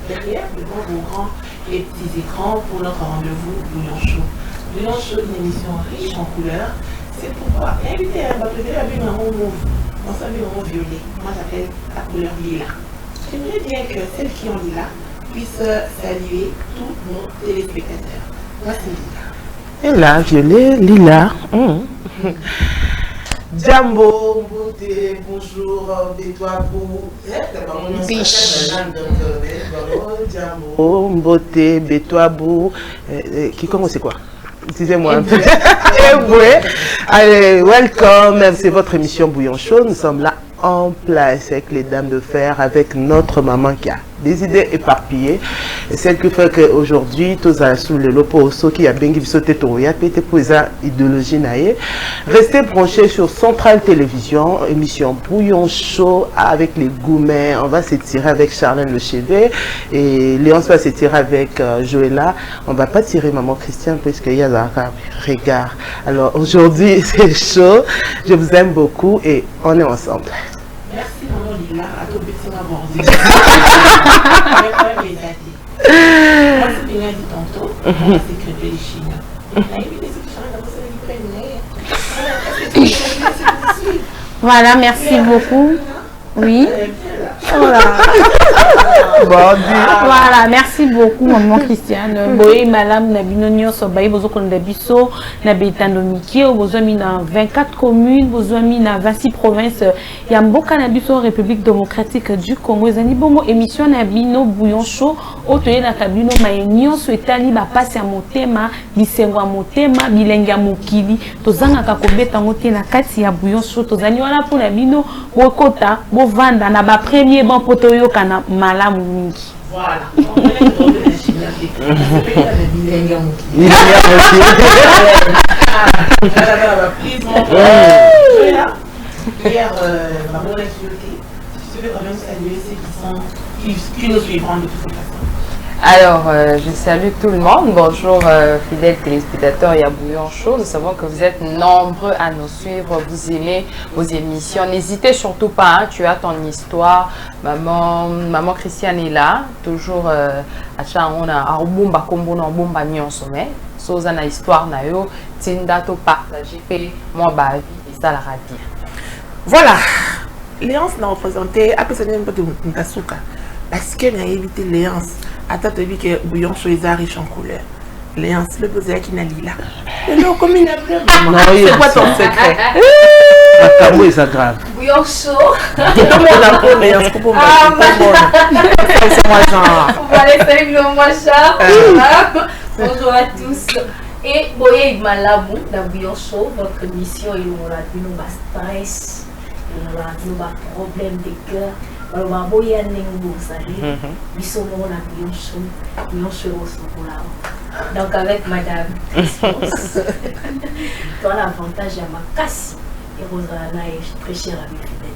derrière, devant vos grands et petits écrans pour notre rendez-vous Bouillon Chaud. Bouillon Chaud, une émission riche en couleurs. C'est pourquoi inviter un bateau de la vie en mauve. Moi, ça veut en violet. Moi, j'appelle la couleur lilas. J'aimerais bien que celles qui ont lilas puissent saluer tous nos téléspectateurs. Moi, c'est lilas. Et là, violet, lilas. Jambo, beauté, bonjour, Bétoibou. Jambo, beauté, Bétoibou. Quiconque, c'est quoi? Excusez-moi un peu. Allez, welcome. C'est votre émission Bouillon Chaud. Nous sommes là en place avec les dames de fer, avec notre maman qui a des idées éparpillées. Et celle qui fait qu'aujourd'hui, tous sous le lopo, ceux qui a bien sauté pour idéologie naïe. Restez branchés sur Centrale Télévision, émission Bouillon Chaud avec les gourmets. On va s'étirer avec Charlène Le Chevet et Léonce va s'étirer avec Joëlla. On va pas tirer maman Christiane puisqu'il y a un regard. Alors aujourd'hui, c'est chaud. Je vous aime beaucoup et on est ensemble. Merci maman Lila, à tout petit maman. Moi, c'est bien dit tantôt, on va sécréter les Chinois. Voilà, merci beaucoup. Oui. Voilà, merci beaucoup, maman Christiane. Boye, madame, Nabino Nyonso, Baye, Bozo Kondabiso, Nabetando Mikio, Bozo Mina 24 communes, Bozo Mina 26 provinces. Yamboka Nabiso, République démocratique du Congo. Zani Bomo, émission Nabino Bouillon Chaud, Otoye Nakabino, Mayenio, Souetali, Bapasi à Motema, Bisengo à Motema, Bilenga Mokili, Tozanga Kakobeta Motena, Kati à Bouillon Chaud, Tozani, voilà pour Nabino, Bokota, Bovanda, Naba premier bon potoyo kana malamu mingi. Voilà. Hier, maman l'a sauté. Je vais quand même saluer ceux qui nous suivront de toute façon. Alors, je salue tout le monde. Bonjour, fidèles téléspectateurs et à Bouillon Chaud. Nous savons que vous êtes nombreux à nous suivre. Vous aimez vos émissions. N'hésitez surtout pas. Hein, tu as ton histoire. Maman Christiane est là. Toujours à Chaona, à Obumba Kombo, à Obumba Nyonsome. Sozana histoire na yo. Tinda to partager. Fait moi ba vie et ça la radio. Voilà. Léance n'a représenté après ça n'est pas de Ntasuka. Parce qu'elle a évité Léance. Attends, tu as vu que Bouillon Chaud est riche en couleurs. Léance, le posé qui n'a lila. Mais non, comme il a pleuré. C'est quoi ton secret? La camo est grave. Bouillon Chaud. Tout le monde a pour Léance. C'est moi genre. Voilà, salut moi chat. Bonjour à tous. Et Boye Malabou dans Bouillon Chaud, votre émission, il aura dit nos stress, il aura dit nos problèmes de cœur. Alors, Boye Nengo, vous savez, ils sont morts dans Bouillon Chaud au chocolat. Donc, avec madame, toi, l'avantage à ma casse, et Rosana est très chère avec les.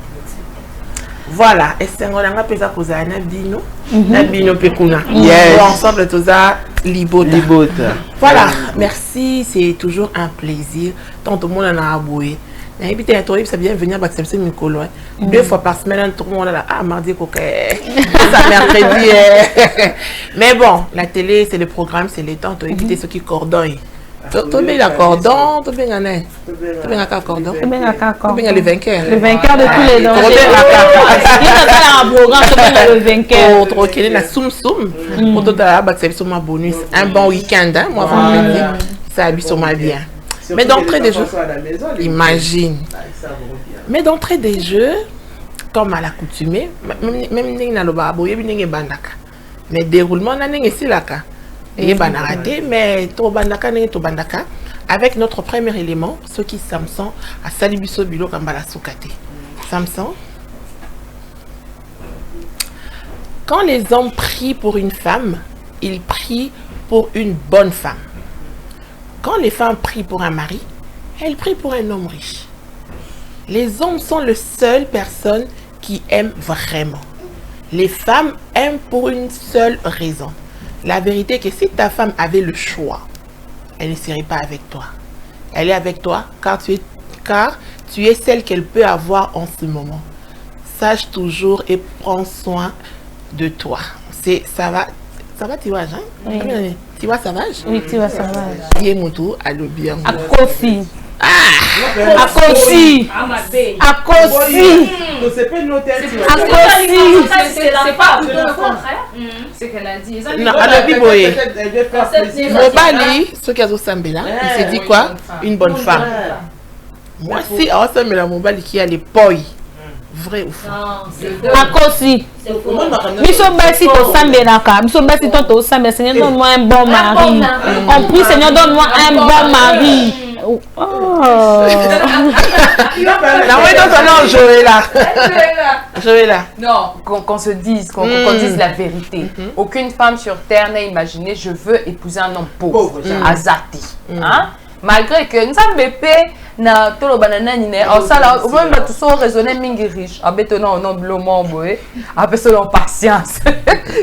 Voilà, et c'est un peu ça que vous avez Nabino, Nabino Pekuna. Ensemble, tout ça, Libota. Voilà, merci, c'est toujours un plaisir. Tant tout le monde en a aboué. Invité à toi, ça vient venir à accepter Mikolo. 2 fois par semaine, tout le monde là, ah, mardi, coquet, ça mercredi. Mais bon, la télé, c'est le programme, c'est le temps, tu éviter ceux qui coordonnent. Tu bien la cordon, tu bien un cordon, tu bien les vainqueurs. Le vainqueur de tous les dangers. Il y a un programme, tu bien le vainqueur. Pour te la soum soum, pour te accepter mon bonus. Un bon week-end, moi, vendredi, ça habite sur ma vie. Mais d'entrée des jeux, imagine. Mais d'entrée des jeux, comme à l'accoutumée, même si on a mais déroulement, on a ici là. Et mais avec notre premier élément, ce qui Samson à Salibiso Bilo Kambala Soukate. Samson. Quand les hommes prient pour une femme, ils prient pour une bonne femme. Quand les femmes prient pour un mari, elles prient pour un homme riche. Les hommes sont les seules personnes qui aiment vraiment. Les femmes aiment pour une seule raison. La vérité est que si ta femme avait le choix, elle ne serait pas avec toi. Elle est avec toi car tu es celle qu'elle peut avoir en ce moment. Sache toujours et prends soin de toi. c'est ça va Tiwa, hein? Oui. Tiwa Savage? Oui, Tiwa Savage. Qui est mon tour à l'obien. À Kofi. À Kofi. À Kofi. C'est pas une hôtel. À Kofi. C'est pas plutôt le contraire. C'est qu'elle a dit. Non, à la Biboye. Mobali, ce qui a Zosambela, il s'est dit quoi? Une bonne femme. Moi, si à Zosambela Mobali qui a les poi. Vrai ou faux? À Kofi. Miso basi to sambelaka, miso basi to sambela, Seigneur donne-moi un bon mari. En plus, Seigneur donne-moi un bon mari. Oh. Joëla. Non, qu'on se dise, qu'on dise la vérité. Aucune femme sur terre n'a imaginé je veux épouser un homme pauvre, Azati. Hein? Malgré que nous sommes bébés, na tolo banana ni ne au sala au même tout so raisonner mingi riche abetona on noblement boé après selon patience.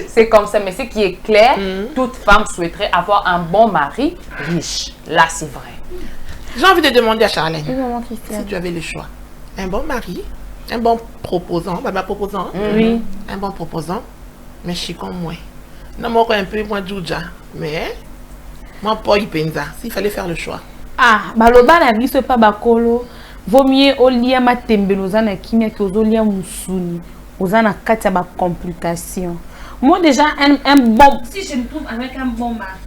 C'est comme ça, mais ce qui est clair, toute femme souhaiterait avoir un bon mari riche. Là c'est vrai. J'ai envie de demander à Charlène si tu avais le choix. Un bon mari, un bon proposant, ma proposant. Oui. Un bon proposant, mais je suis comme moi. Non, moi un peu moins Djouja, mais moi pas Ipenza. S'il fallait faire le choix. Ah, baloba na biso pa bakolo. Vaut mieux olia matembelo zana kimia que ozolia musuni. Ozana katia ba complication. Moi déjà un bon, si je me trouve avec un bon mari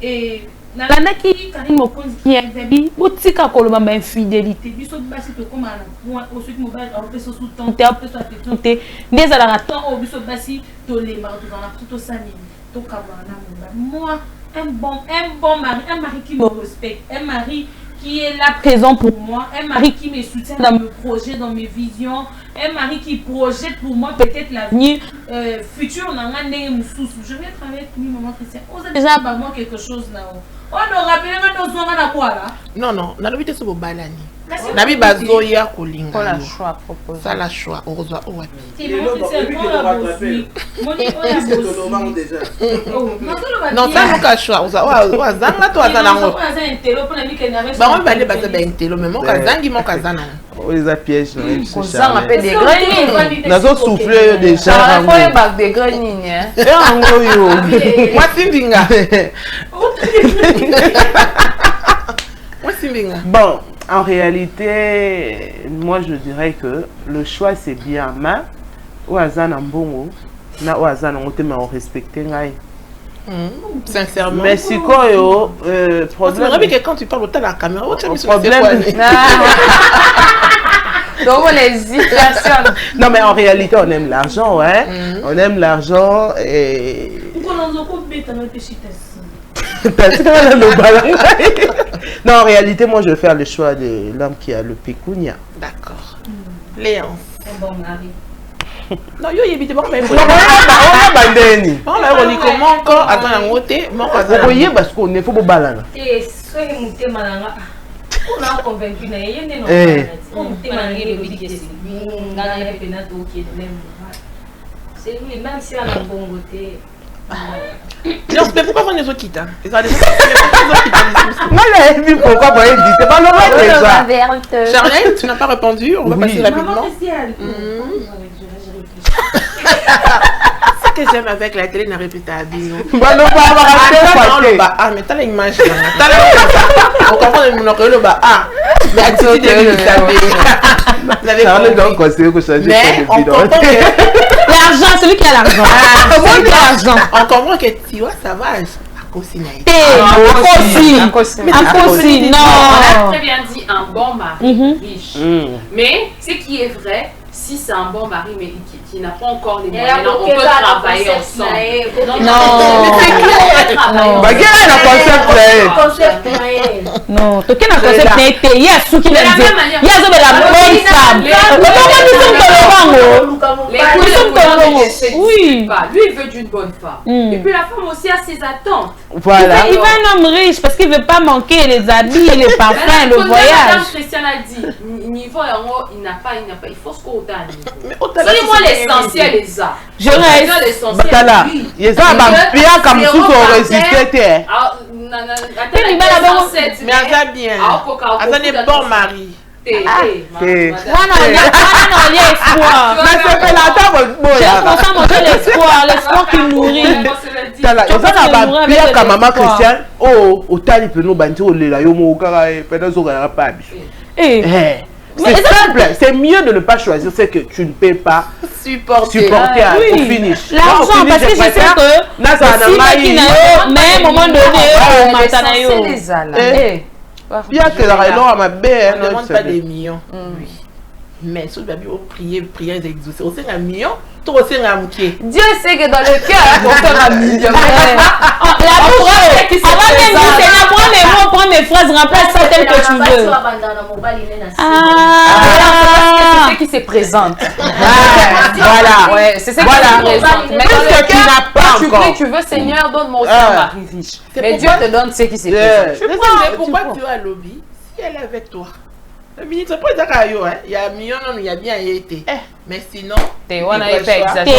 et nalandaki Karine Mokonzi qui est baby botika koloba ba infidélité biso basi to koma na point ensuite mobile en plus sous tenter en plus tenter des à la raton au biso basi to les marto dans la tout sanini to kabana moi un bon mari, un mari qui me respecte, un mari qui est là présent pour moi, un mari qui me soutient dans mes projets, dans mes visions, un mari qui projette pour moi peut-être l'avenir futur. Je vais travailler avec lui, maman Christian. On a déjà moi quelque chose là-haut. On a rappelé quoi là? Non, non, on a l'habitude de se balani. Nabi bazoya kolinga. On a le choix proposé. Ça la choix, on reçoit au web. Non, ça nous cache choix. On a zanga toi zanango. Bah on va aller baser ben telo mais mon kazangi mon kazana. On les a pièges. On s'en appelle des grenines. Nous avons soufflé déjà. Ça va faire bac des grenines. Et en gros yo. Moi Simbinga. Moi Simbinga. Bon. En réalité, moi je dirais que le choix c'est bien, mais Ouazan Mbongo, na Ouazan on respecte ngai. Sincèrement. Mais si quoi yo problème. C'est vrai que quand tu parles au la caméra, tu as mis sur problème. Donc on hésite. Non mais en réalité on aime l'argent, hein. On aime l'argent et. Non, en réalité, moi, je vais faire le choix de l'homme qui a le pécunia. D'accord. Léance. Un bon mari. Non, yo yebite bon mais on a bandeni. On a on comment encore attends la moté, mon cousin. Vous voyez parce qu'on est faut balana. Et soyez monté malanga. On a convaincu na yene non. On monté malanga le bidi que c'est. Ngana ya pena to qui est le même. C'est lui même si on a bon côté. Non, mais pourquoi on les autres quittent? Moi, j'ai vu pourquoi on les dit. C'est pas normal déjà. Charlène, tu n'as pas répondu. On va passer rapidement. Ce que j'aime avec la télé, n'a répété à Bino. Ah, mais t'as l'image. On comprend le monocle le bas. Ah, mais attitude de vous avez donc conseillé que ça. Mais on comprend que l'argent, celui qui a l'argent. On comprend que tu vois, ça va. Akosi, non. On a très bien dit un bon mari riche. Mais ce qui est vrai, si c'est un bon mari mais qui n'a pas encore les moyens, on peut travailler ensemble. Non, tu as un concept. Il y a ce qui est la bonne femme. Oui. Lui, il veut d'une bonne femme. Et puis la femme aussi a ses attentes. Voilà. Il veut un homme riche parce qu'il ne veut pas manquer les habits, les parfums, le voyage. Christian a dit, niveau il n'a pas, il faut ce qu'on a. C'est moi l'essentiel les a. Je reste l'essentiel. Il y a un bien comme tout au résultat. Mais elle a bien. Elle a un bon mari. l'espoir qui nourrit. Maman Christiane, oh, au tali peut nous bâtir au lait là, yo mo kara peut-être pas. C'est simple, c'est mieux de ne pas choisir ce que tu ne peux pas supporter au finish. L'argent, parce que je sais que mais à un moment donné, c'est les alas. Il y a que la raison à ma belle. On ne demande pas des millions. Oui. Mais si vous avez prier exaucer, on sait un million, toi aussi un moutier. Dieu sait que dans le cœur, on fait un million. La bouche, on va même dire, Seigneur, prends mes mots, prends mes phrases, remplace ça tel que tu veux. C'est ce qui se présente. Voilà. Ouais, c'est ce qui se présente. Mais dans le cœur, tu veux, Seigneur, donne-moi aussi un mari riche. Mais Dieu te donne ce qui se présente. Mais pourquoi tu vas à lobby si elle est avec toi? Le ministre, c'est pas d'accord, il y a un million, il y a bien été. Mais sinon, on a été exagéré.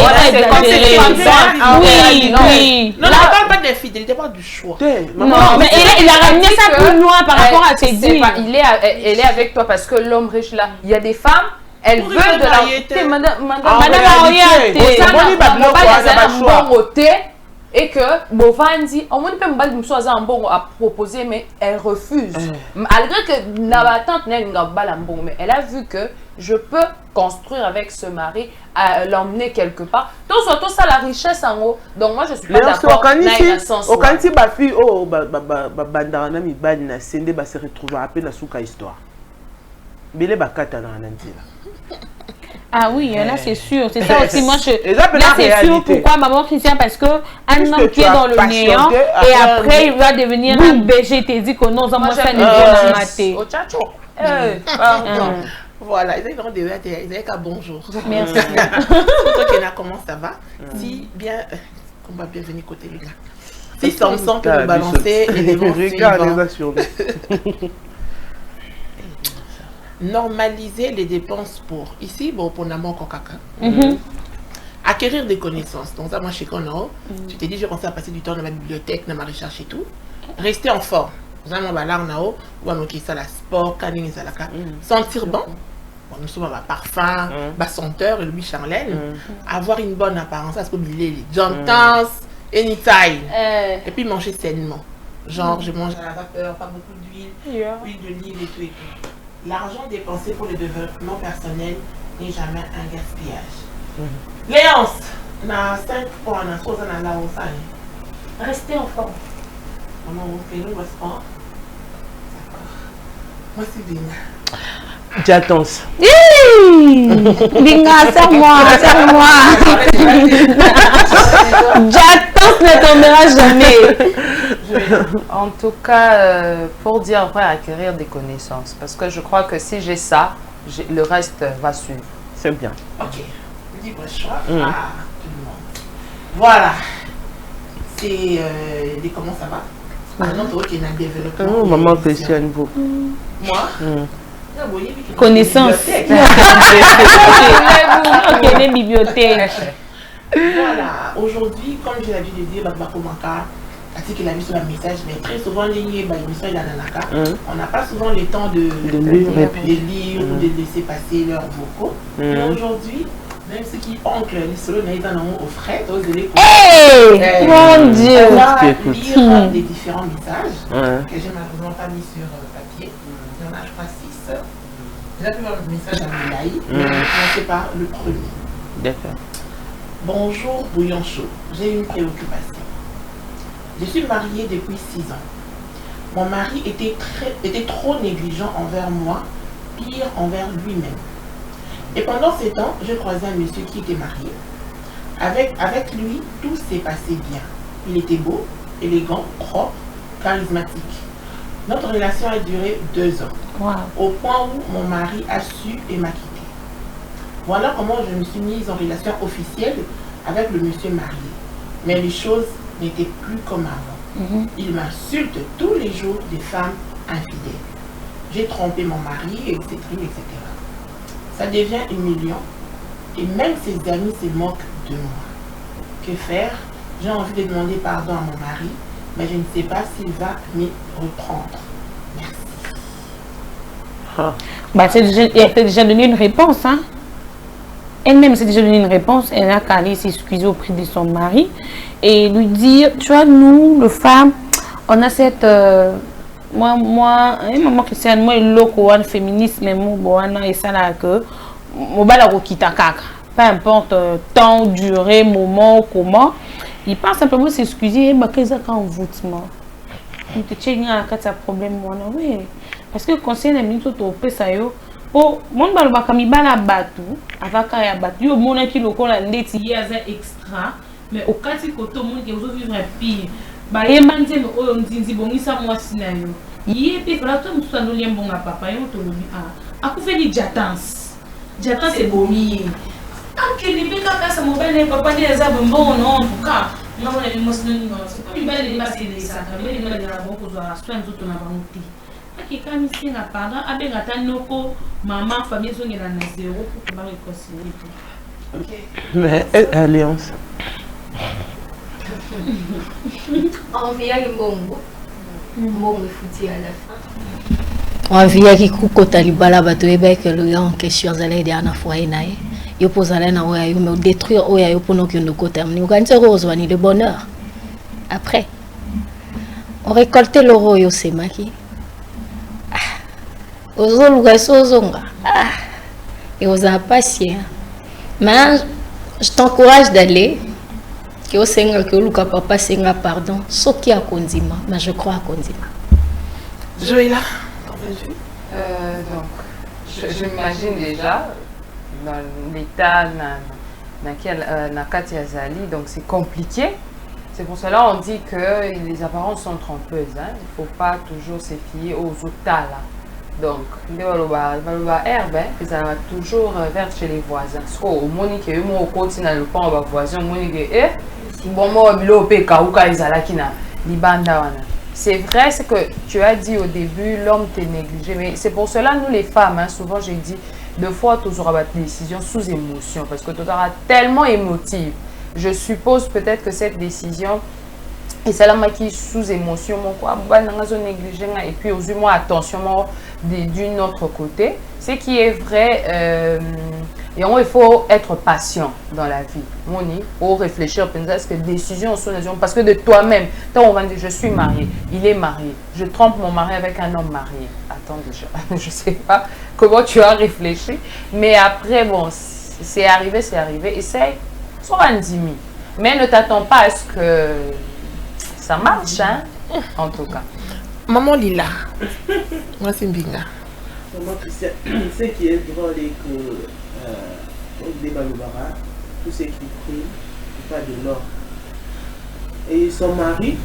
Oui. Non, on ne parle pas d'infidélité, pas du choix. Non, mais il a ramené ça plus loin par rapport à tes dires. Elle est avec toi parce que l'homme riche là, il y a des femmes, elles veulent de la... Madame Ariete. Et que Bovandi, on ne peut pas à proposer, mais elle refuse. Malgré que Nabatante n'est pas mais elle a vu que je peux construire avec ce mari, l'emmener quelque part. Donc, surtout ça, la richesse en haut. Donc, moi, je suis pas d'accord. Au Kanti, ma fille, oh, Bandarana, mi ban, Sende, se retrouve à peine à Souka histoire. Mais les bakata dans Ah oui, là c'est sûr, c'est ça aussi. Moi, là c'est sûr pourquoi maman Christian, parce que un homme qui est dans le néant et après il va devenir un BG, dit que non, moi ça n'est pas maté. Voilà, ils ont qu'à bonjour. Merci. Comment ça va? Si bien, on va bien venir côté les gars. Si Samson peut nous balancer l'élément suivant. Normaliser les dépenses pour ici, bon, pour Namon Kokaka. Acquérir des connaissances. Donc, ça, moi, chez Kono, tu t'es dit, je commence à passer du temps dans ma bibliothèque, dans ma recherche et tout. Rester en forme. Vous avez la sport, sentir bon. Nous sommes à parfum, senteur, le Charlène. Avoir une bonne apparence, parce que les Jontans, anytime. Et puis manger sainement. Genre, je mange à la vapeur, pas beaucoup d'huile, huile d'olive et tout et tout. L'argent dépensé pour le développement personnel n'est jamais un gaspillage. Léance, on a 5 points, on a 3 ans à la hausse. Restez en forme. On fait le sport. D'accord. Moi, c'est bien. J'attends. Binga, serre-moi. J'attends ne tombera jamais. En tout cas, pour dire après, acquérir des connaissances. Parce que je crois que si j'ai ça, le reste va suivre. C'est bien. Ok. Libre choix. Tout le monde. Voilà. C'est comment ça va? Maintenant, toi qui es dans le développement. Maman Christiane, vous. Moi connaissance. Ok, les bibliothèques. Voilà. Aujourd'hui, comme j'ai l'habitude de dire, ainsi qu'il a vu sur le message, mais très souvent, on n'a pas souvent le temps de lire ou de laisser passer leurs vocaux. Mais aujourd'hui, même ceux qui oncle les solos au frais, mon Dieu! On va lire des différents messages que j'ai malheureusement pas mis sur papier. Il y en a, je crois, 6. J'ai pu voir le message à Milaï, mais je ne sais pas le premier. D'accord. Bonjour, bouillon chaud. J'ai une préoccupation. Je suis mariée depuis 6 ans. Mon mari était trop négligent envers moi, pire envers lui-même. Et pendant ces temps, je croisais un monsieur qui était marié. Avec lui, tout s'est passé bien. Il était beau, élégant, propre, charismatique. Notre relation a duré 2 ans, au point où mon mari a su et m'a quitté. Voilà comment je me suis mise en relation officielle avec le monsieur marié. Mais les choses n'étaient plus comme avant. Il m'insulte tous les jours des femmes infidèles. J'ai trompé mon mari, etc., etc. Ça devient humiliant et même ses amis se moquent de moi. Que faire? J'ai envie de demander pardon à mon mari, mais je ne sais pas s'il va m'y reprendre. Merci. Bah, elle s'est déjà donné une réponse. Hein. Elle-même s'est déjà donné une réponse. Elle a qu'à aller s'excuser auprès de son mari et lui dire, tu vois, nous, les femmes, on a cette... moi, maman Christiane, moi, le féminisme, et ça là que... Peu importe temps, durée, moment, comment. Il pense simplement s'excuser, mais qu'est-ce qu'il y a en voûtement? Il te tient à un problème. Oui. Parce que le conseil des ministres au PSAO, pour mon balba comme il bala batu, avec un batu, au monde qui le colle à l'étier extra, mais au cas où tout le monde qui veut vivre pire, bah il m'a dit on dit bon il ça moi sinayo. Il est puis voilà tout le monde lien bon à papa et on te le dit ah. À quoi fait dit jatance? Jatance c'est bomi. Ah que les pécats ça mobile papa dit ça bon non en tout cas. Non on est émotionnel non. C'est pas une belle dépassé les ça. Mais il m'a dit là bon pour soin tout na banouti. Qui quand il s'est pardon avec atanoko maman famille sont là na zéro pour pouvoir réconcilier. OK. Mais alliance. On vient le bongo. Bongo fouti à la fin. On vient qui kukota libala bato ebe que le en question zale de ana foyer nae. Yo pozala na oya yo me détruire oya yo pono que no kota mni organiser rozwani le bonheur. Après on récolter l'euro yo semaki. Et aux impatients. Mais je t'encourage d'aller. Que au Seigneur, que le papa Seigneur pardon. Ce qui a condiment, mais je crois à condiment. Joëlla. Donc, je m'imagine déjà dans l'état dans lequel Nakati Azali, donc c'est compliqué. C'est pour cela qu'on dit que les apparences sont trompeuses. Hein. Il ne faut pas toujours se fier aux outils. Donc, herbe, ça va toujours vers chez les voisins. Parce qu'au Monique, il y a eu côté dans le pont, on va voisin, Monique, bon, moi, c'est vrai, c'est que tu as dit au début, l'homme t'est négligé. Mais c'est pour cela, nous les femmes, hein, souvent j'ai dit, deux fois, toujours avoir des décisions sous émotion. Parce que tu auras tellement émotive. Je suppose peut-être que cette décision. Et c'est là qui sous émotion, et puis aux moi attention d'une autre côté. Ce qui est vrai, et il faut être patient dans la vie. Moni, pour réfléchir, parce que décision sont parce que de toi-même, on va dire je suis mariée, il est marié, je trompe mon mari avec un homme marié. Attends déjà, je sais pas comment tu as réfléchi, mais après bon, c'est arrivé, essaye, sois un dimi, mais ne t'attends pas à ce que ça marche, hein, en tout cas. Maman Lila, moi c'est Mbinga. Maman Christiane, ce qui est drôle est que au débat Loubara, tout ce qui prie, c'est pas de l'or. Et son mari,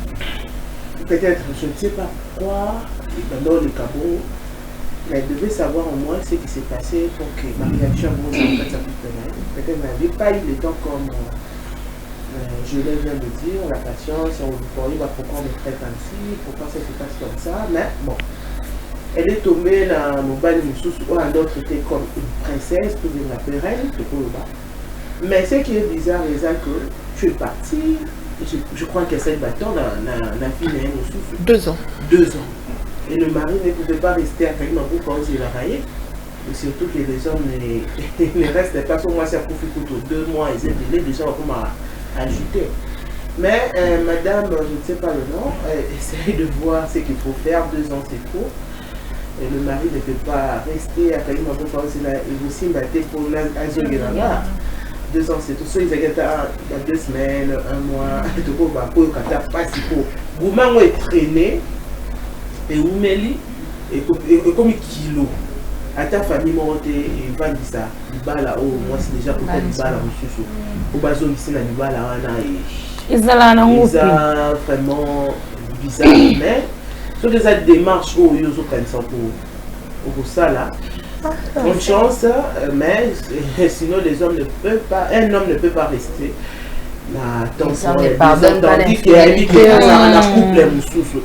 peut-être, je ne sais pas quoi, dans le cabot, mais elle devait savoir au moins ce qui s'est passé pour que ma réaction vous en fait ça peut-être n'avait pas eu le temps comme je l'ai bien de dire, la patience, on pourrait voir pourquoi on me traite ainsi, pourquoi ça se passe comme ça, mais bon. Elle est tombée dans le bal où un autre était comme une princesse, pour dire la pérenne, mais ce qui est bizarre, c'est que tu es parti, je crois qu'elle s'est battue dans la fille au 2 ans. 2 ans. Et le mari ne pouvait pas rester à Kaïma pour quand il a raillé. Et surtout que les hommes ne restent pas sur moi, ça pour 2 mois, ils ont délai, déjà on m'a ajouté. Mais madame, je ne sais pas le nom, essaye de voir ce qu'il faut faire, 2 ans c'est trop. Et le mari ne peut pas rester à Kaïma pour quand il a aussi battu pour l'Azogénara. 2 ans c'est tout. Soit ils ont 2 semaines, 1 mois, tout va pour pas si pour. Vous m'avez traîné. Et où meli et comme kilo à ta famille monte et va dire ça bala oh moi c'est déjà pour faire bala monsieur au bazo ici la bala et ils a vraiment bizarre mais sur des démarches où ils ont quand pour ça là bonne chance mais sinon les hommes ne peuvent pas un homme ne peut pas rester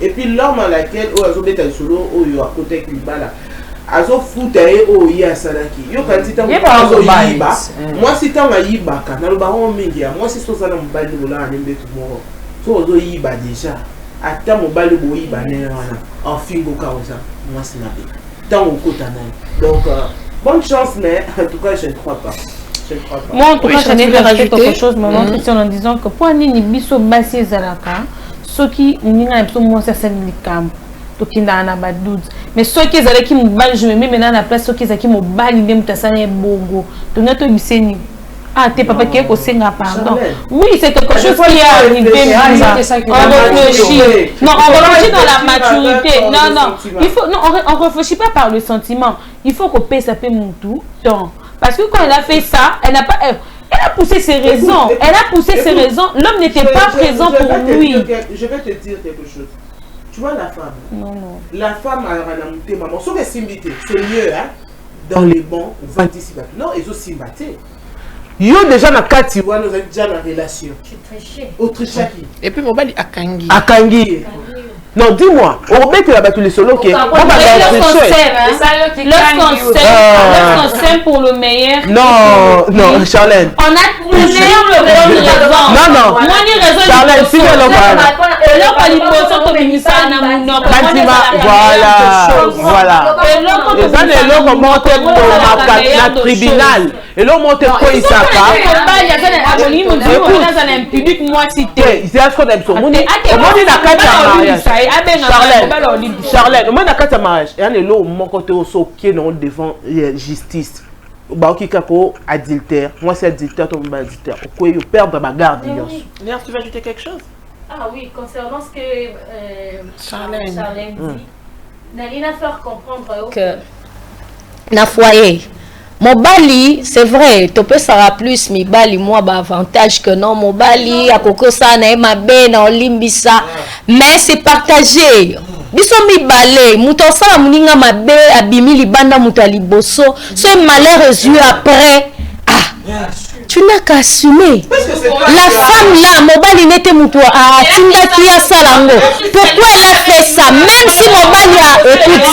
et puis l'homme à laquelle à côté azo futa ya salaki yo kanti tango yiba moi si tango yiba kana lo ba on mingi moi si so sana mobali bola nembe tomorrow so ozo yiba déjà ata mobali bo yiba ne wana en fingo kauza moi si na be tant au côté. Donc, bonne chance, mais en tout cas, je ne crois pas. Moi, en tout cas, j'en ai rajouté quelque chose, maman, en disant que pour aller biso basé zalaka, ceux qui n'y a pas moins certaines camps, qui n'a pas de doute. Mais ceux qui allaient qui m'ont je me mets maintenant à la place ceux qui allaient qui m'ont balidé m'tassane bongo. Donc notre biseni. Ah, t'es papa qui est aussi pardon. Oui, c'est quelque chose qui est arrivé. On réfléchit. Non, on réfléchit dans la maturité. Non, non. Il faut, non, on réfléchit pas par le sentiment. Il faut qu'on paye ça paie mon tout. Parce que quand elle a fait ça, elle n'a pas. Elle a poussé ses raisons. Elle a poussé ses raisons. L'homme n'était pas présent pour lui. Je vais te dire quelque chose. Tu vois la femme. Non, non. La femme a monté maman. Sauf que c'est mieux, hein. Dans les bons, on va anticiper. Non, ils ont simbaté. Yo déjà na kati wa nous déjà la relation. Tu trichais. Autriche qui. Et puis mobile akangi. Akangi. Non, dis-moi, on remet que là-bas tous les solos qui. On va Lorsqu'on s'aime pour le meilleur. Non, non, Charlène. On a toujours le bon raison. Non, non. Moi, ni raison. Charlène, si elle en parle. Et là, pas l'impression que Mimisa n'a voilà. Les années, là, on monte au tribunal. Et là, on monte au Isaka. C'est à ce qu'on aime ça. On est dans mariage. Charlène, on est dans le mariage. Et on est là, mon côté aussi qui est devant justice. Adultère. Moi, c'est adultère, toi, c'est adultère. Pourquoi il perd ma garde? Léa, tu veux ajouter quelque chose? Ah oui, concernant ce que Charlène dit, Nalina faire comprendre que na foyer. Mon bali, c'est vrai, tu peux savoir plus, mais bali, moi, bah, avantage que non, mon bali, à Coco Sana, ma benne, en limbisa, mais c'est partagé. Biso mi balé, mouton ça, mouninga ma bé, abimi libanda moutali bosso, ce malheur yeux après, ah, tu n'as qu'à assumer. La femme là, Mobali n'était moutoua, ah, Tinda qui a salango. Pourquoi elle a fait ça? Même si Mobali a, écoute,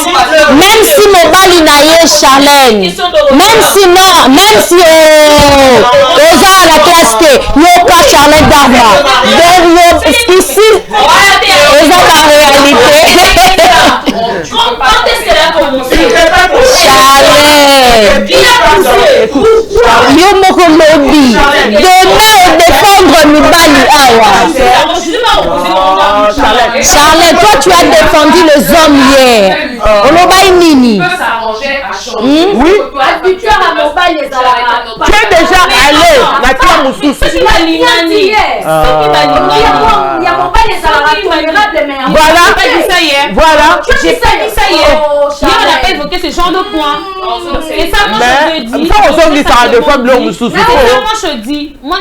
même si Mobali n'a eu Charlène, même si non, même si aux gens à la classe T, non pas Charlène Darma. Donc, ici, aux gens la réalité. Quand est-ce qu'elle a commencé? Charlène. Yo moko lobi. Demain défendre Mibali Awa. Charlène, toi tu as défendu les hommes hier. Olobai Nini. Oui. Habitué à Mobali les Arabes. Tu es déjà allé. La terre moussous. C'est qui va l'imani. Il y a Mobali les Arabes. Voilà. Voilà. J'ai pas dit ça hier. Hier, on n'a pas évoqué ce genre de points. Et ça, moi, je te dis. Ça, on dit ça de femmes longues sous. Moi, je dis. Moi,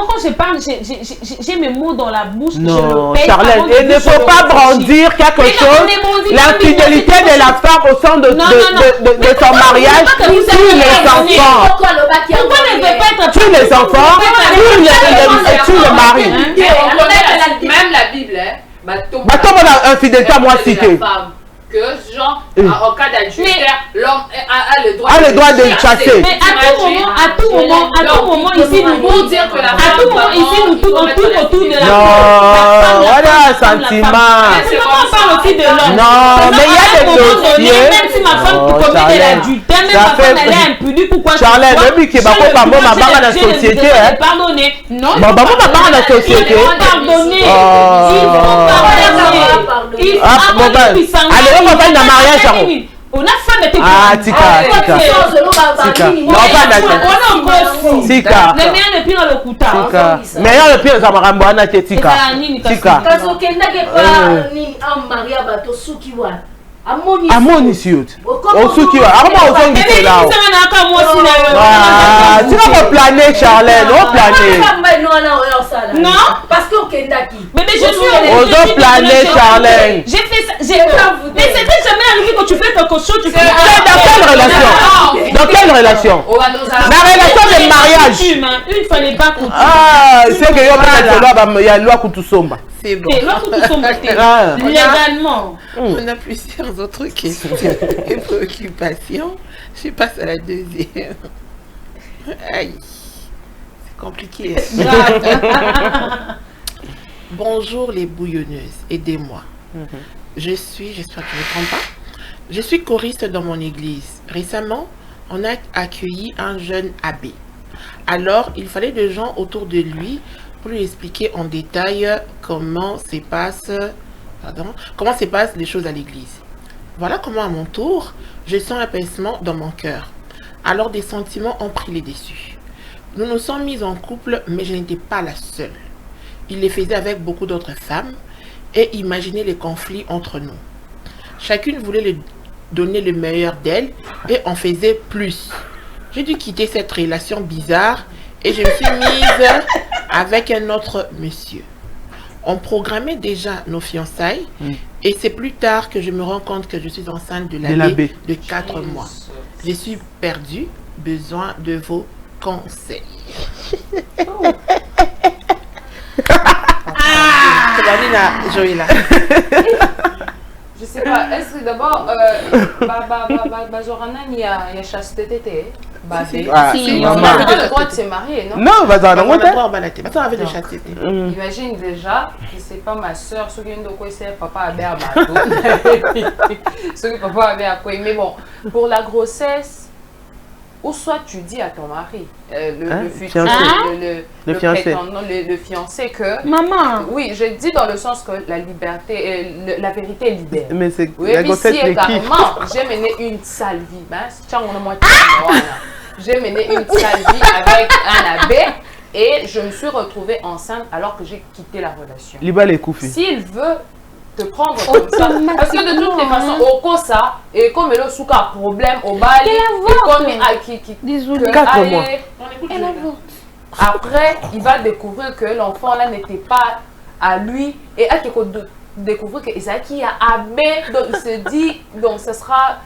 quand je parle, j'ai mes mots dans la bouche. Non, Charlène, il ne faut pas brandir quelque chose. L'infidélité de la femme au sein de son mariage, tue les enfants. Pourquoi ne veut pas être tue les enfants, tue le mari. Même la Bible, Bateau, on a infidélité à moi cité. Que genre, en cas d'adultère, l'homme a le droit de chasser. Mais à tout moment, ici, nous dire que la femme, à tout moment, ici, nous tournons autour de la femme. Non, voilà, sentiment. C'est comment on parle aussi de l'homme. Non, mais il y a des dossiers. Même si ma femme commet de l'adultère, même ma femme, elle est impudique, pourquoi Charlène, même qui est pas ma barre à la société. Pardonnez. Non, ma barre à la société. Pardonnez. Il faut pardonner. Il faut pardonner. On va faire un mariage. On a fait des ah, Tika. Non, pas Tika. Le meilleur le pire dans le couta. Tika. Meilleur le pire, ça m'a ramboana Tika. Tika. Amoni siot. Osuki wa. Arma ozongi tela. Ah, tu vas planer Charlène, on planer. Non, parce que Kendaki. Mais je suis on planer Charlène. J'ai fait ça, mais c'était jamais arrivé quand tu fais quelque chose, tu fais dans quelle relation? Dans quelle relation? La relation de mariage. Une fois les pas coûter. Ah, c'est que il y a loi Kutusomba. C'est bon. Légalement. On a plusieurs autres questions et préoccupations. Je passe à la deuxième. Aïe, c'est compliqué. Bonjour les bouillonneuses, aidez-moi. J'espère que je ne me trompe pas. Je suis choriste dans mon église. Récemment, on a accueilli un jeune abbé. Alors, il fallait des gens autour de lui pour lui expliquer en détail comment se passent les choses à l'église. Voilà comment à mon tour, je sens un pincement dans mon cœur. Alors des sentiments ont pris les dessus. Nous nous sommes mis en couple, mais je n'étais pas la seule. Il les faisait avec beaucoup d'autres femmes et imaginez les conflits entre nous. Chacune voulait donner le meilleur d'elle et en faisait plus. J'ai dû quitter cette relation bizarre et je me suis mise avec un autre monsieur. On programmait déjà nos fiançailles et c'est plus tard que je me rends compte que je suis enceinte de l'abbé de 4 mois. Je suis perdue, besoin de vos conseils. Joëlla. Je sais pas, est-ce que d'abord, Zorana, il y a chasteté? Si, on n'a pas le droit de se marier, non? Non, on va dans le droit de chasteté. Imagine déjà que c'est pas ma soeur, ceux qui ont de quoi c'est papa a bien à bateau. Ceux qui papa a bien à quoi. Mais bon, pour la grossesse, ou soit tu dis à ton mari, le fiancé que... Maman. Oui, je dis dans le sens que la liberté, la vérité libère. Mais c'est oui, la grossesse carrément, j'ai mené une sale vie. J'ai mené une sale vie avec un abbé et je me suis retrouvée enceinte alors que j'ai quitté la relation. S'il veut te prendre comme ça, parce que de toutes les façons, au cas ça, et comme il a un problème au bal, et comme il 4 mois. Après, il va découvrir que l'enfant là n'était pas à lui et à découvrir que Isaki a abbé, donc il se dit, donc ce sera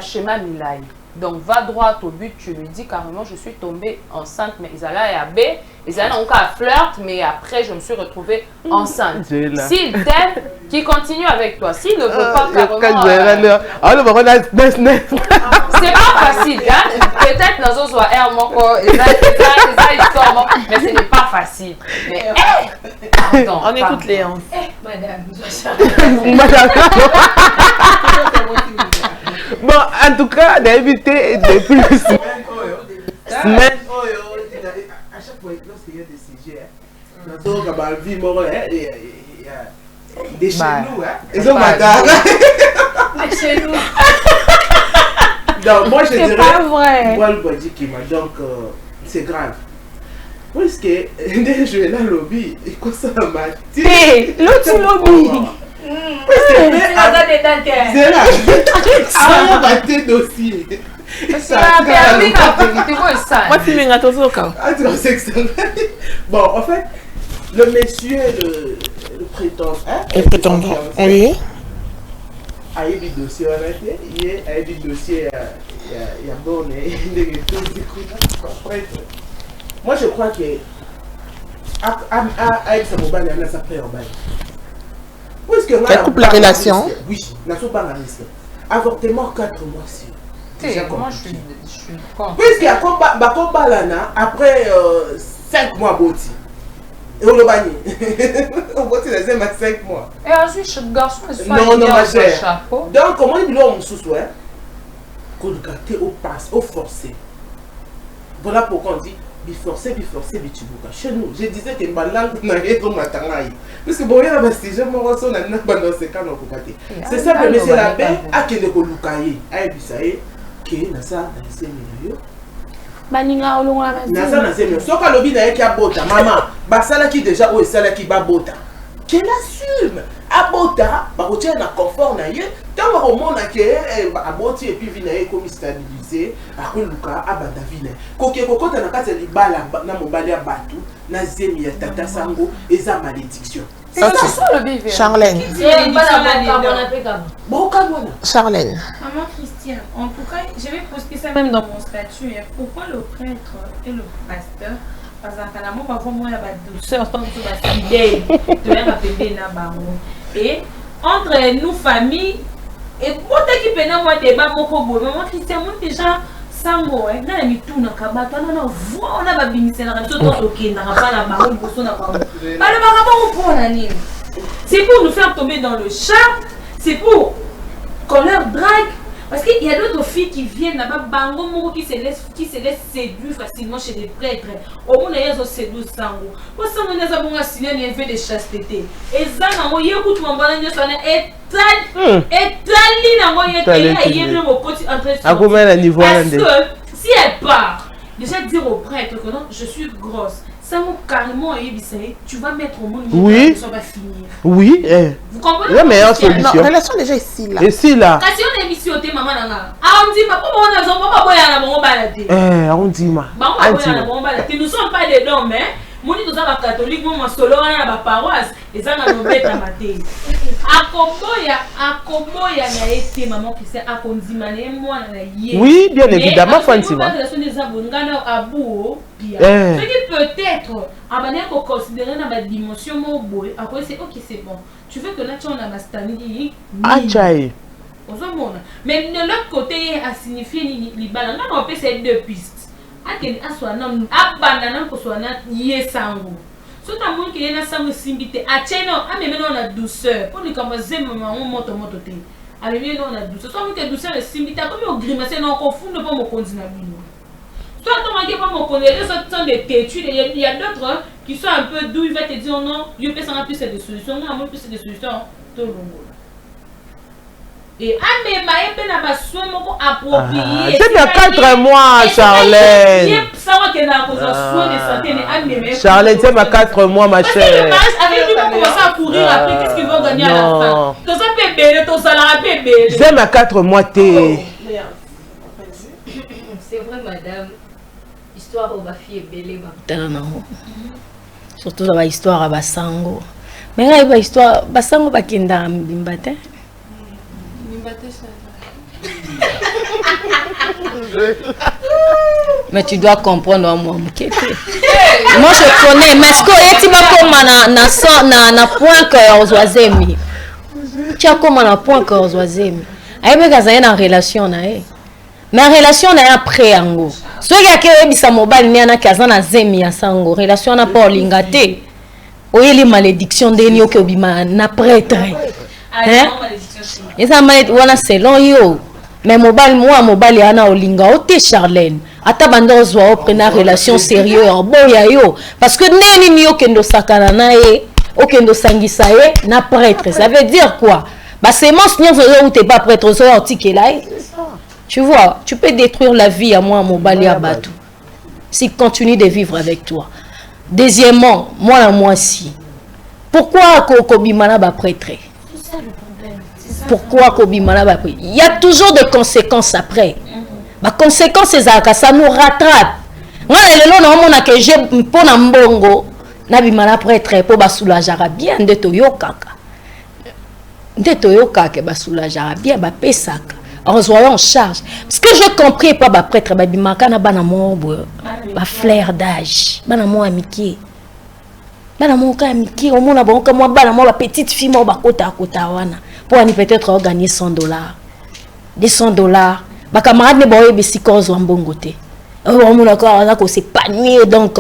schéma Milai. Donc va droit au but, tu lui dis carrément je suis tombée enceinte, mais Isala est abbé, Isala n'a encore flirt, mais après je me suis retrouvée enceinte. S'il t'aime, qu'il continue avec toi. S'il ne veut pas carrément... c'est pas facile, hein? Peut-être dans un soir, mais ce n'est pas facile. Mais pardon, on écoute Léon. Madame. Bon, en tout cas, d'inviter de plus. Semaine. À chaque fois, lorsqu'il y a des sujets, des chez nous, ils ont madame. Des chez nous. Donc, moi, je dirais. C'est pas vrai. Moi, le body qui m'a donc, c'est grave. Parce que, dès que je vais dans le lobby, il commence à m'attirer. Hé, l'autre lobby. C'est là. Ah, on va tes dossiers. Bon, en fait, le monsieur, le prétendant, oui. a eu des dossiers, il y a eu des dossiers, il y a bon, moi je crois que avec sa mobile, il y a sa frère. Elle coupe la relation. Oui, n'a pas la risque. Avortement 4 mois, si. Moi je suis contre. Puisqu'il y a combat là, après 5 mois, Boti. Et on le banni. On Boti les aime à 5 mois. Et ensuite, ce garçon, non, ma chère. Donc, comment il dit on sous-souhait? Qu'on le gâte au passe, au forcé. Voilà pourquoi on dit. Biforcé, bitubuka. Chez nous, je disais que ma langue n'a rien de ma tangaï. Parce que bon, il y a un si je me ressens dans ce cas, c'est ça que monsieur l'abbé a que de kolukaye. A ebisaye, que nasa na semino. Baninga olonga nasa na semino. Soka lobi na yeki abota, maman. Basala qui déjà ou esala qui babota. Qu'elle assume. Abota, barotia na confort na ye. Tant au monde que aboti et puis vinaye comme stabilisé, après luka abanda vinaye. Koke kokota na kati libala na mobali ya batu na zemi ya tata sango eza malédiction. Ça c'est le bivouac. Charlène. Charlène. Maman Christiane, en tout cas, je vais poster ça même dans mon statut. Pourquoi le prêtre et le pasteur, parce que moi, moi, la douceur, tant que la fidèle, de même appeler na bango. Et entre nous familles, et moi qui peine moi débat moko bo, maman Christiane, moi déjà sango na mi tout na kabato na voix on a ba binisa na tout to kenda pa na bango boso na bango. Ba le ba pour nani. C'est pour nous faire tomber dans le charme, c'est pour qu'on leur drague filles qui viennent là-bas, bango qui se laisse séduire facilement chez les prêtres. Au moins, ils ont séduit sango. Pour ça, on a bon signé un effet de chasteté. Et ça, on y écoute mon bonheur, et si elle part, déjà dire au prêtre que non, je suis grosse. Ça m'a carrément tu vas mettre au monde, oui. Ça va finir. Oui. Vous comprenez? La meilleure solution. La relation déjà ici là. Ici là. Quand on est ici au thé, maman nana. Ah on dit pas comment on a besoin pas boire la bombe baladé. On dit ma. Nous sommes pas des dons mais moi nous sommes catholiques, moi solo na ba paroisse et ça na lobeta maté. Akoboya na été maman qui sait akondima ne moi na yé. Oui, bien évidemment Fantima. Ce qui peut-être à considérer dans la dimension mobile après c'est OK c'est bon. Tu veux que là tu on a mastani Achaï. Mais de l'autre côté a signifié les balles on peut ces deux pistes. Akeni aswana abandana ko swana yesango. So ta mon ki na sango simbité acheno ameme na douceur. Pour ni comme zema maman moto te. Ameme na douceur. So mon que douceur le simbité comme au grimacer na confondre pas mon continent bino. Toi ton mari pas mon connaître ça sont des têtus il y a d'autres qui sont un peu doux il va te dire non, je peux sans plus des solutions, moi moi plus des solutions tout le monde. Et amema epé na baswe moko approprié. C'est bien 4 mois Charlène. Charlène, c'est ma 4 mois ma chère. Avec lui on commence à courir après qu'est-ce qu'ils vont gagner à la fin. Ton ça bébé, ton salaire bébé. C'est ma 4 mois t'es. C'est vrai madame. Histoire au bafi est belle surtout dans l'histoire à Basango. Mais là il va histoire Basango bakenda mbimbate. Mais tu dois comprendre moi je connais mais ce que tu vas comme na point que aux oisemi tu as comme na point que aux oisemi aïe gaza na relation na mais relation na après ango so ya ke bisa mobile ni ana kaza na zemi ya sango relation na pas lingate oyeli malédiction deni oke obima na prêtre hein et ça m'a wana selon yo mais mobile yana olinga ote Charlène ata bando zwa opena relation sérieux en boya yo parce que neni ni okendo sakana na okendo sangisa na prêtre ça veut dire quoi bah c'est mon seigneur ou t'es pas prêtre so antikela tu vois tu peux détruire la vie à moi mobile à bateau s'il continue de vivre avec toi. Deuxièmement moi si pourquoi kobimana ba prêtre. Pourquoi Kobimana va prier? Il y a toujours des conséquences après. Les conséquences, ça nous rattrape. Moi, on a que j'ai pour Nambongo, Nabimana prêtre pour soulager bien de Toyokaka. De Toyokaka, soulager bien, Pesaka. En voyant en charge. Ce que je compris pas, prêtre, Babimaka, Banamon, flair d'âge, Banamon amitié. Banamon amitié, au monde, moi, Banamon, petite fille, moi, Bakota, Kotawana. Pour peut-être gagner $100. Des $100. Ma camarade ne boye besikozo ambongote. On a ko s'épanouir donc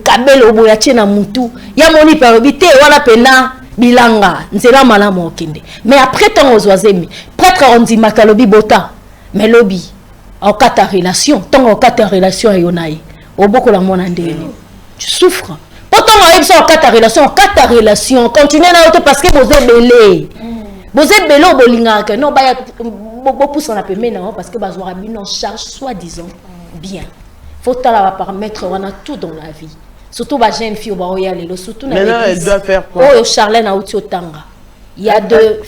kabelo boyache na mutu. Ya moni parobité wala pena bilanga. Nzela malamo okende. Mais après tant aux oisemi, prêtre on dit makalobi bota. Mais lobby en quatre relation, tant en quatre relation yonaï. Au beaucoup la mona ndeni. Tu souffres. Pourtant on arrive sur quatre relations, continuez na auto parce que vous êtes belé. Vous êtes belé au bolinga que non ba pousse on a peu maintenant parce que bazora bin en charge soi-disant bien. Faut la permettre on a tout dans la vie. Surtout ba jeune fille ba oyale le surtout na maintenant elle doit faire quoi? Oh Charlène a outi otanga. Il y a de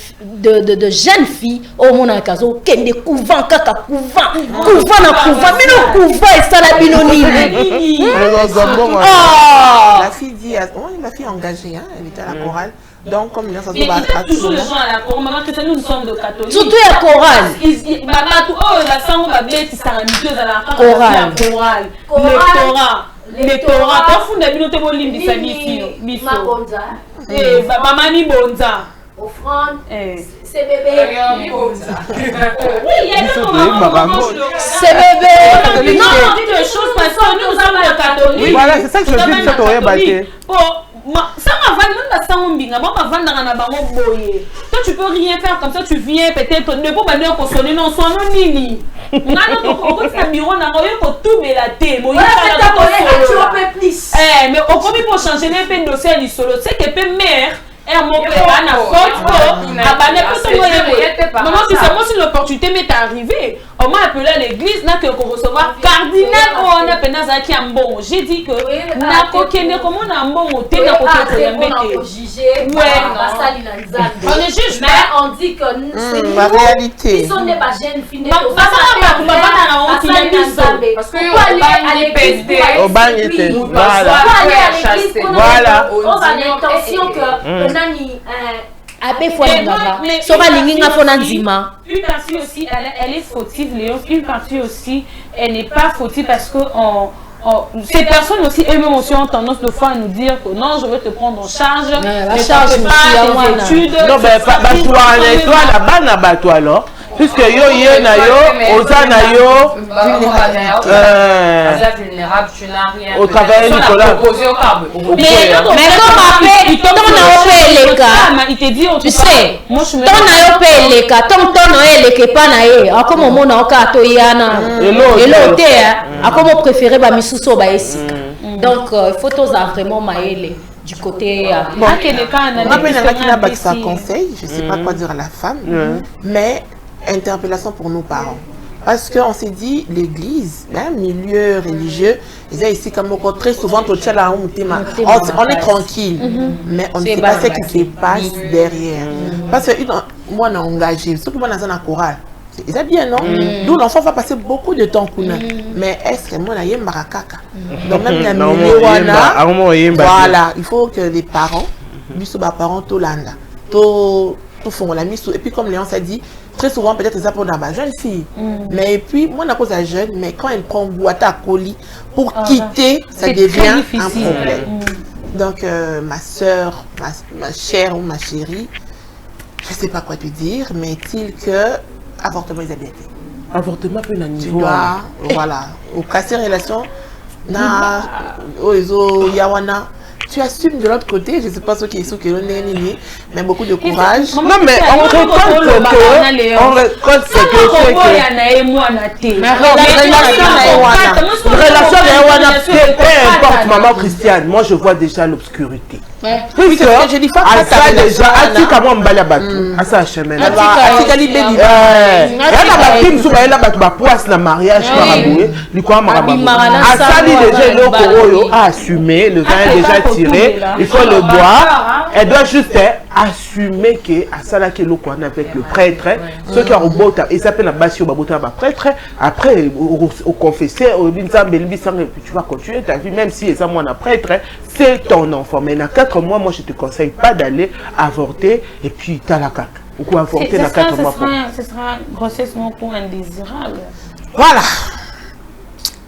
jeunes filles au monde à caso kende couvent kaka couvent mais le couvent et ça la binoni. La fille dit la fille engagée hein, elle était à la chorale. Donc comme il y a toujours les gens à la chorale, maman que nous sommes de catholiques. Surtout la chorale. La sang va bête ça la chorale. Le Torah pas fou na binote bolimbi sa biso. Maman ni bonza. Offrande, c'est bébé. Oui, il y a des moments. C'est bébé. Non, on dit des choses parce que nous sommes les catholiques. Voilà, c'est ça que je dis, ça t'aurait battu. Ça m'a Toi, tu peux rien faire comme ça, tu viens peut-être ne pas venir consommer non soit non nini. On a notre bureau n'a rien pour tout mais la thé. Bon, il y a mais au premier pour changer les peines de sel solo, c'est que peut mère et mon père a faute maman c'est seulement si l'opportunité m'est arrivée. On m'a appelé à l'église, n'a que recevoir cardinal ou on a peine à qui a bon. J'ai dit que n'a qu'aucun comment on a un bon thé n'a qu'aucun on est juge mais on dit que c'est la réalité. Ils sont des jeunes filles. Parce que on va aller à l'église. Voilà. On va l'intention que une partie aussi, elle est fautive, Léon. Une partie aussi, elle n'est pas fautive parce que ces personnes aussi, elles-mêmes aussi ont tendance de fois à nous dire que non, je vais te prendre en charge. La charge, tes études. Non, mais toi là-bas, toi alors. Puisque yo na yo, oza na yo, vulnérable, tu n'as rien. Au travail Nicolas. Mais comme après, ton les cas, tu sais, ton les cas, ton pas na ye, comme au monde en cas toyana, et l'autre, comme on préférait ba misuso ba esika. Donc il faut vraiment maële du côté bon, ça conseil, je sais pas quoi dire à la femme, mais interpellation pour nos parents. Parce qu'on s'est dit, l'église, milieu religieux, ils ont ici comme très souvent, on est tranquille, mais on ne sait pas ce qui se passe derrière. Parce que moi, on est engagé, surtout moi, dans un chorale. C'est bien, non? D'où l'enfant va passer beaucoup de temps. Mais est-ce que moi, je marakaka? Donc, même la milieu, voilà, il faut que les parents, les parents, tout l'anda, tout font la mise. Et puis, comme Léon s'est dit, très souvent, peut-être ça pour la jeune fille. Mais puis, moi, on a jeune, mais quand elle prend boîte à colis pour quitter, ça devient un problème. Donc, ma soeur, ma chère ou ma chérie, je ne sais pas quoi te dire, mais est-il que avortement est bien fait. Avortement peut être tu dois, voilà, au casser relation, na, yawana. Tu assumes de l'autre côté, je ne sais pas ce qui est sous que l'on est mais beaucoup de courage. Non, mais on récolte ce que peu importe, maman Christiane, moi je vois déjà l'obscurité. Puisque je dis pas ça déjà, Atika moi m'bala batou, à ça chemin. Atika li béni. Elle a battu sur elle a battu ba poisse na mariage maraboué, ni quoi maraboué. À ça dit déjà le coroyo a assumé, le vin est déjà tiré, il faut le boire. Elle doit juste assumer que à ça là que le quoi avec le prêtre, ceux qui ont robota, il s'appelle la basio babota ba prêtre, après au confessé, au binzambe tu vas continuer ta vie même si ça moi na prêtre, c'est ton enfant. Mais dans 4 mois, moi je te conseille pas d'aller avorter et puis t'as la caca. Ou quoi avorter dans 4 mois. Ce sera grossesse non pour indésirable. Voilà.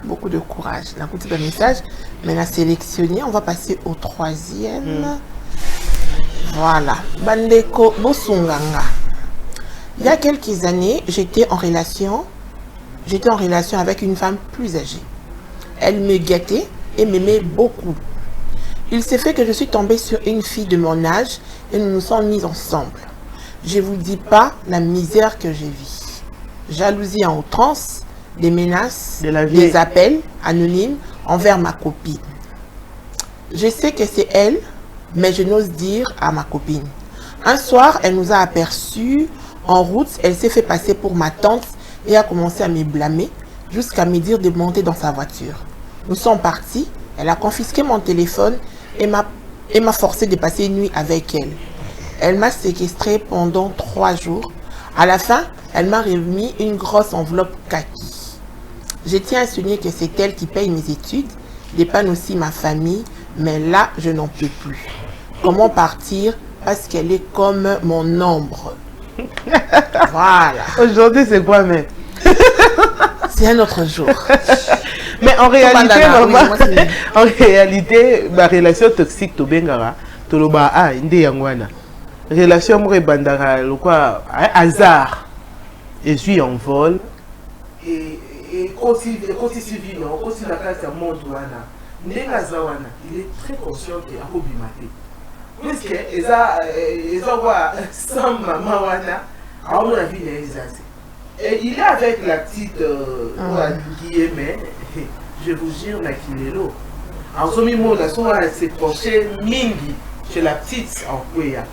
Beaucoup de courage. La petite message. Mais la sélectionner, on va passer au 3e. Voilà. Bandeko Bosunganga. Il y a quelques années, j'étais en relation avec une femme plus âgée. Elle me gâtait et m'aimait beaucoup. Il s'est fait que je suis tombée sur une fille de mon âge et nous nous sommes mis ensemble. Je ne vous dis pas la misère que j'ai vue. Jalousie en outrance, des menaces, des appels anonymes envers ma copine. Je sais que c'est elle, mais je n'ose dire à ma copine. Un soir, elle nous a aperçus en route. Elle s'est fait passer pour ma tante et a commencé à me blâmer jusqu'à me dire de monter dans sa voiture. Nous sommes partis. Elle a confisqué mon téléphone et m'a forcé de passer une nuit avec elle. Elle m'a séquestré pendant 3 jours. À la fin, elle m'a remis une grosse enveloppe kaki. Je tiens à souligner que c'est elle qui paye mes études, dépanne aussi ma famille, mais là, je n'en peux plus. Comment partir? Parce qu'elle est comme mon ombre. Voilà. Aujourd'hui, c'est quoi, mais c'est un autre jour. Mais en réalité, ma relation toxique, to bengara, to lo ba a inde yangwana. Relation mo bandara, le quoi hasard. Je suis en vol et aussi civil, aussi la classe à monde wana. Nenga zawana, il est très conscient que akobimate. puisque ils ont sans maman wana à mon avis et il est avec la petite Guillemette, je vous jure la Kilelo en ce moment là son s'est penché mingi chez la petite en Kouya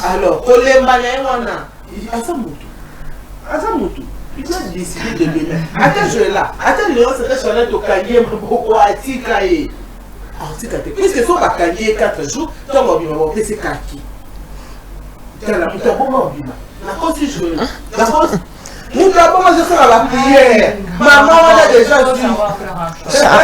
alors Kolemba wana Azamutu il a décidé de le mettre attends je là attends Léon c'est sur la tokanye beaucoup atika et puisque son bakanye 4 jours ton mobima bon c'est kaki la muta bon mobima la cause je la cause nous d'abord je fais la prière maman on a déjà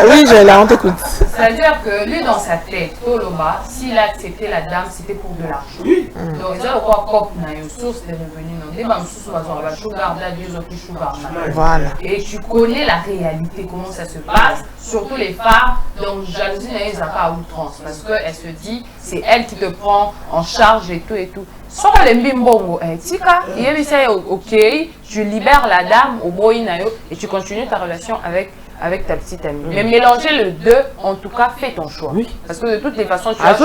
oui je la on t'écoute c'est-à-dire que lui dans sa tête Toloba s'il a accepté la dame c'était pour de l'argent oui donc ils ont quoi cop na une source de revenus non des bam sous la sugar là Dieu ont plus sugar voilà et tu connais la réalité comment ça se passe surtout les femmes donc jalousie n'a pas à outrance parce que elle se dit c'est elle qui te prend en charge et tout sans les bimbongo tika ok tu libères la dame au boinayo et tu continues ta relation avec ta petite amie. Mais mélanger les deux, en tout cas, fais ton choix. Oui. Parce que de toutes les façons, tu as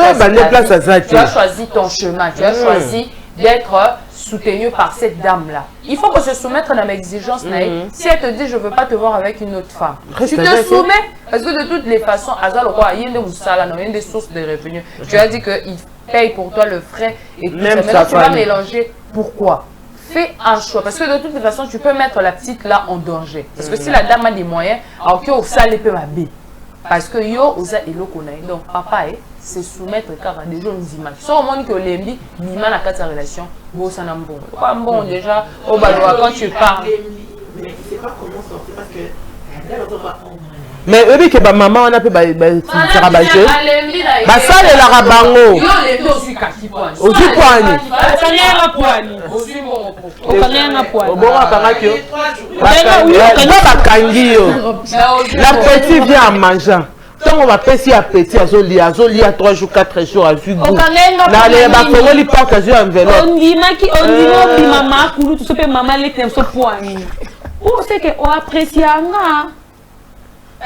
choisi ton chemin, tu as choisi d'être soutenu par cette dame-là. Il faut que se soumettre à l'exigence. Si elle te dit, je ne veux pas te voir avec une autre femme, tu te soumets. Parce que de toutes les façons, il y a des sources de revenus. Tu as dit qu'il paye pour toi le frais et tout ça. Maintenant, tu vas mélanger. Pourquoi? Fais un choix. Parce que de toutes les façons, tu peux mettre la petite là en danger. Parce que si la dame a des moyens, alors que ça les peut m'habiller. Parce que yo, osa elo konaï. Donc, papa, c'est soumettre car à des jeunes images. Soit au monde que l'embi, l'image à quatre relations, bon, ça n'a pas bon. Déjà, au balois, quand tu parles. Mais c'est pas comment sortir parce que. Mais oui que maman on a pu rabacher bah ça les la rabango aussi poani la petite vient en mangeant tant on va passer à petit à Zoli à 3 jours 4 jours à Fugo là les bafons li pas occasion enveloppe on dit maman kulu tout ce que maman les thèmes so poani ou c'est que on apprécie nga.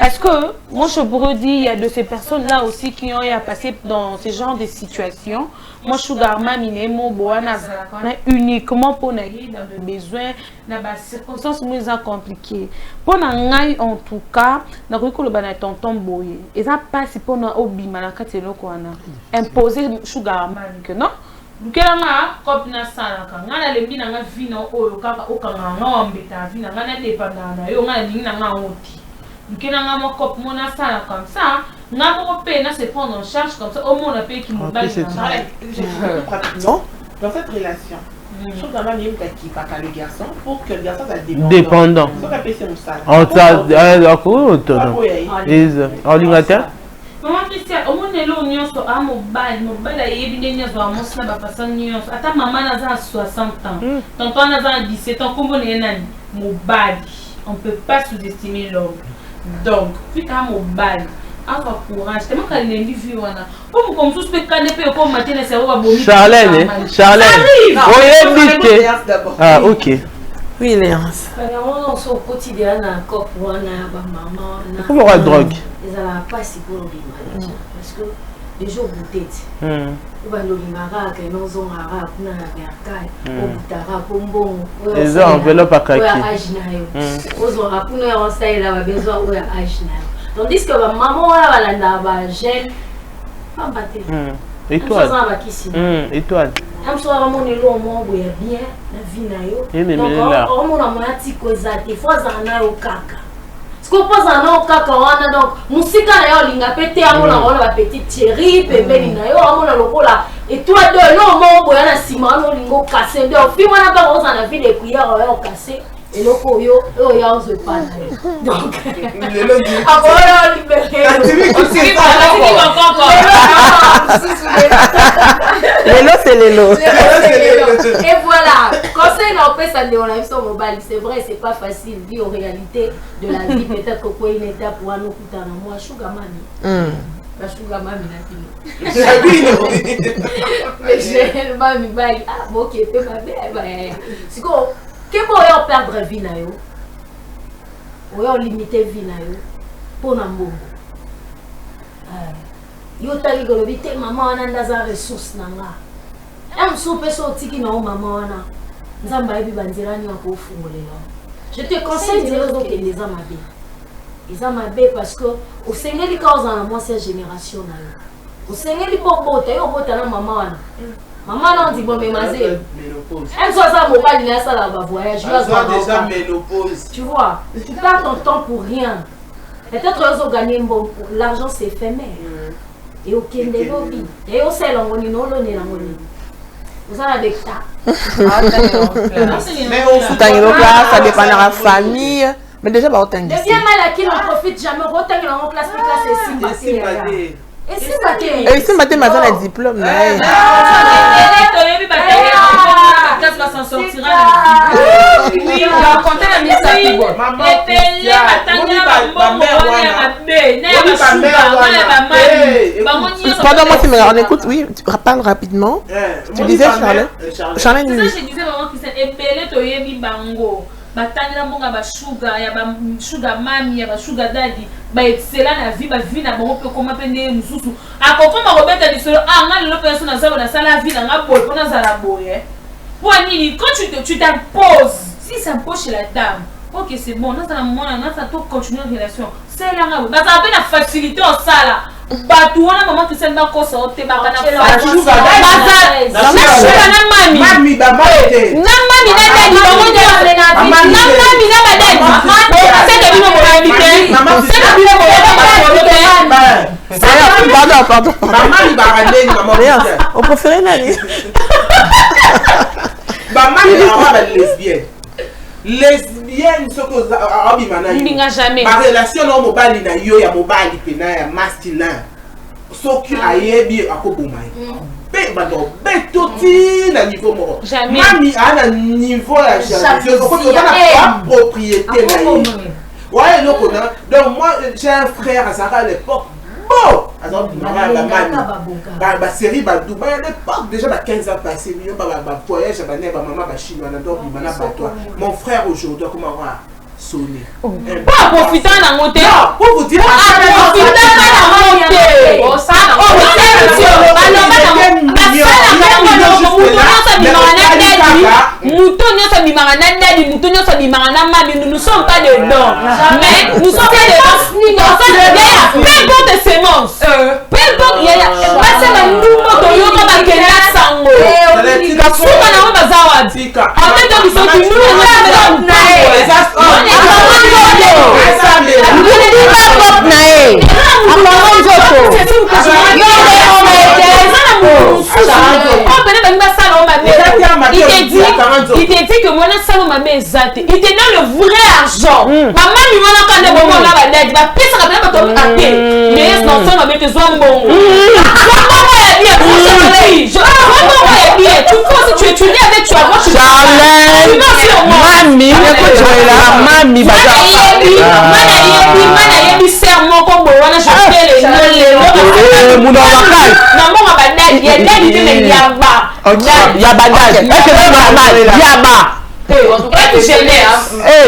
Est-ce que, moi je pourrais dire, il y a de ces personnes-là aussi qui ont passé dans ce genre de situations. Moi, je suis uniquement pour nager dans le besoin, dans des circonstances moins compliquées. Pour nager, en tout cas, dans le cas de tonton boye, ils ont passé pour nous obima na katelo ko ana imposer sugar man que non. Lukela nga kopina sana ka ngana lembi na nga vino oyo kaka okanga ngombe ta vino ngana dépendant na yo ngana ninga nga oti. Comme ça, on a se prendre en charge comme ça, au moins on a payé qui m'ont donné. Non, dans cette relation, je trouve que même qui pas le garçon pour que le garçon soit dépendant. En Angleterre. Maman Christiane, au moins on est sur un mobile a évidemment sur un monstre na personne nyonso. Ata maman a 60 ans, tonton a 17 ans, comme on est nani mobile. On ne peut pas sous-estimer l'homme. Donc, puis quand on balle, avoir courage, tellement qu'elle est vivue, comme on tous peut canéper comme matin les cerveaux à bonner. Charlène, ah, ok. Oui, Léance. On est au quotidien, encore pour maman. Comment on a drogue? Ils n'ont pas si pour le parce que les jours vous têtes. Les enveloppes à kaki. Tandis que maman a gel. Étoile. Étoile. Composa na kaka wana donc musika na yo linga pete ya mona wana ba petite chérie pembeni na yo amona lokola et toi deux no mo boya na sima no lingo casser de fi wana ba oza na vie de prière yo casser et loko yo ya on se pas donc le dit alors libéré Lélo c'est Lélo et voilà conseil na pesa de on a sur mobile c'est vrai c'est pas facile vie en réalité de la vie peut-être que quoi une étape pour nous kutana moi sugar mami la sugar mami na kilo mais j'ai mami bali ah bon qui peut ma belle c'est quoi que bon yo perdre vie na yo o yo limiter vie na yo pour na mbongo yo tali golobi te maman wana ndaza ressource nanga ya msupe so tiki na maman wana nzamba yebi banzirani wa kofungolela je te conseille de zo ke les amabe les amabe parce que au sengeli cause dans la moitié génération na yo au sengeli bobota yo bota na maman wana maman non dit bon mais mazé elle soit ça mon pas là ça là va voyage déjà ménopause tu vois tu perds ton temps pour rien peut-être ils ont gagné bon l'argent c'est éphémère et au kende lobby et au sel on no lo ne la moni vous avez des tas mais au soutien ça dépend de la famille mais déjà bah autant de bien mal à qui n'en profite jamais autant que en classe c'est Simbaté et Simbaté mais ça a diplôme là classe va s'en sortira oui on va compter la mise à pied maman epele batanga bambo wana mabe na ya sugar wana ba mami bamoni pendant moi tu me regardes écoute oui tu parles rapidement tu disais Charlotte c'est ça je disais maman qui c'est epele toyebi bango batanga mbonga ba sugar ya ba sugar mami ya ba sugar daddy ba excellent na vie ba vie na bango pe koma pende mususu akokoma kobeta lisolo nga lelo personne na zabo na sala vie na nga boy pona zala boy quand tu t'imposes, si ça impose chez la dame, ok c'est bon, nous allons continuer une relation. C'est là, on a la facilité en ça là. Batou on a maman qui s'est pas cosa, on te bat na facilité. Mami, ba mami. Na mami na dadi, ba mami na dadi. Na mami na ba dadi. C'est que nous on va inviter. C'est que nous on va inviter. Pardon. Maman il va ramener maman. On préfère Nani. Maman il va lesbienne. Lesbienne ce que abimana. Mbinga jamais. Ma relation no mobali na yo ya mobali pena ya masculin. Soki ayebi akobomai. Be bado betoti na niveau moro. Mami a na niveau ya jamais. Ko to na propriété na yo. Ouais non kona. Donc moi j'ai un frère à Sarah à l'époque. Bon, alors ma série ba Dubaï à l'époque déjà 15 ans passé, million ba voyage ba maman ba Chine na donc bimana ba toi. Mon frère aujourd'hui comment va sonner. Pas profitant na moté. Pour vous dire profitant na moté. Oh ça nous ne sommes pas dedans. Mais nous sommes pas dedans. Peu importe les semences. Peu importe. Il y a pas ça nous moto ba kena sango. Kasuma na bazawa dika. En fait donc ils sont venus il te dit que moi na salo mabe ezate. Il te donne le vrai argent. Maman lui mona quand de moment là ba dette ba pesa ka ba to até. Mais non solo mabe te zo mbongo. Tu crois si tu es tué avec tu as moi je Mami, mami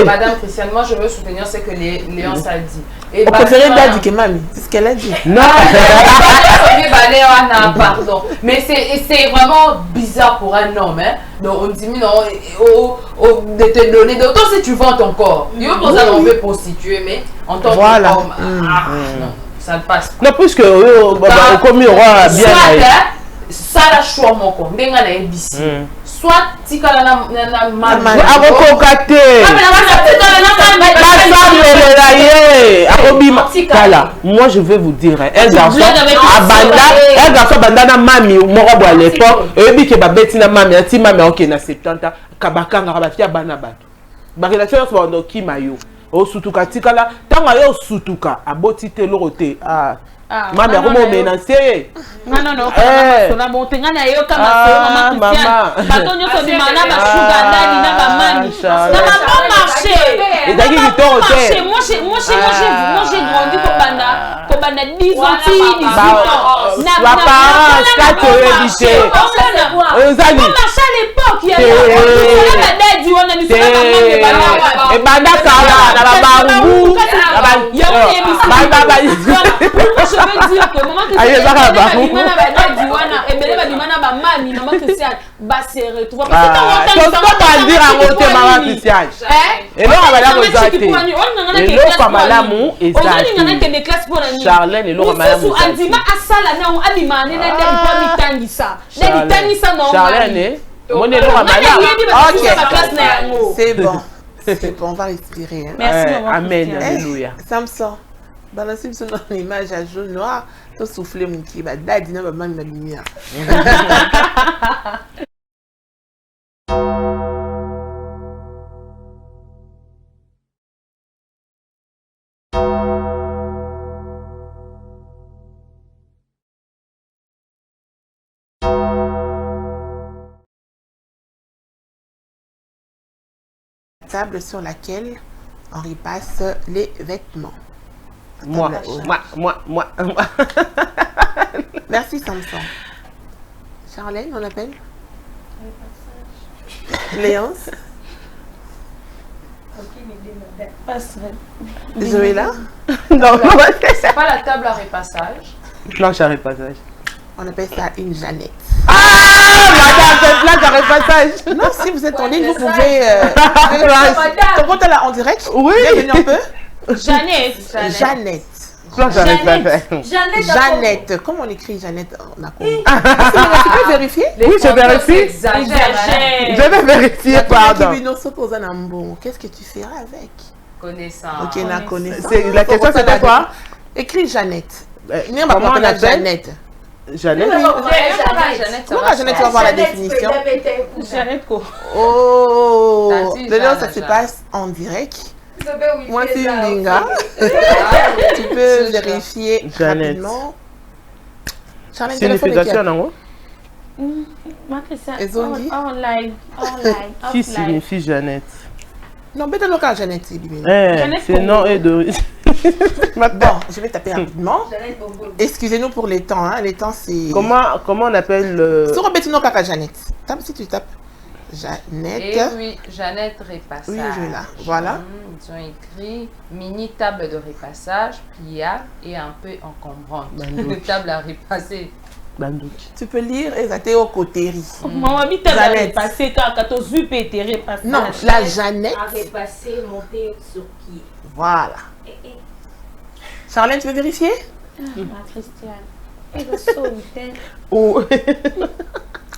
Madame Christiane, moi je veux soutenir ce que Léon a dit. On préférait Daddy que Mami, c'est ce qu'elle a dit. Non, pardon. Mais c'est vraiment bizarre pour un homme. Hein? Donc on dit, non, de te donner, d'autant si tu vends ton corps. Il y a pour ça qu'on veut prostituer, mais en tant qu'homme, non, ça ne passe pas. Non, puisque comme il y aura bien. Ça la choix mon corps. Soit tikala na mami avokokate moi je vais vous dire un garçon bandana mami moko à l'époque ebi ke babeti na mami ati mami ok na 70 kabakanga bafia bana bato ba relation so ndo kimayo o sutuka tikala tanga yo sutuka aboti te lorote mami akomo menacer non na montenga na yo kama so maman Christiane bato nyoso bimana ba sugar daddy na ba mami na maman marché et dagi vitoro te moi j'ai grandi ko banda 10 ans 18 ans na parents kato ebité ozali marché à l'époque ya ba daddy wana ni so na mami bana e banda kala na ba bangu ya je veux dire que maman Christiane, maman Christiane, bah c'est retrouvé. Je ne peux pas dire à côté maman Christiane. Et là, on va la regarder. Et là, on va la mou et ça. Charlène et là, on va la mou. Charlène, c'est bon. C'est bon, on va respirer. Hein. Merci, maman. Amen, alléluia. Samson, balancez sur l'image à jaune noir, tu souffles mon qui va daddy na maman na lumière. Table sur laquelle on repasse les vêtements. Moi. Merci Samson. Charlène, on appelle Léonce. Joëlla. Non, c'est pas la table à repassage. Planche à repassage. On appelle ça une Jeannette. Ah, madame, c'est planche à repassage. Non, si vous êtes en ligne, vous pouvez... Ton compte là en direct? Oui. Bienvenue un peu. Jeannette. Planche à repassage. Jeannette. Comment on écrit Jeannette? On a compris. Tu peux vérifier? Oui, je vérifie. Je vais vérifier, pardon. Qu'est-ce que tu feras avec? Connaissance. Ok, la connaissance. La question c'était quoi? Écris Jeannette. Comment on appelle Jeannette? Jeannette. Comment Jeannette va voir la définition? Jeannette quoi? Oh, d'ailleurs ça se passe en direct. Moi c'est une linga. Tu peux vérifier rapidement. Charlène, c'est une application, non? Qui signifie Jeannette? Non, mais dans le cas Jeannette, c'est non et de... Bon, je vais taper rapidement. Excusez-nous pour les temps, hein. Les temps c'est... Comment on appelle le... Si on répète non caca Jeannette. Si tu tapes Jeannette. Et oui, Jeannette repassage. Oui, je l'ai. Voilà. Ils ont écrit mini table de repassage, pliable et un peu encombrante. Une table à repasser. Tu peux lire et ça au côté. Maman, tu as repassé quand tu as repassé. Non, la Jeannette. À repasser, monter sur pied. Voilà. Charlène, tu veux vérifier? Christiane.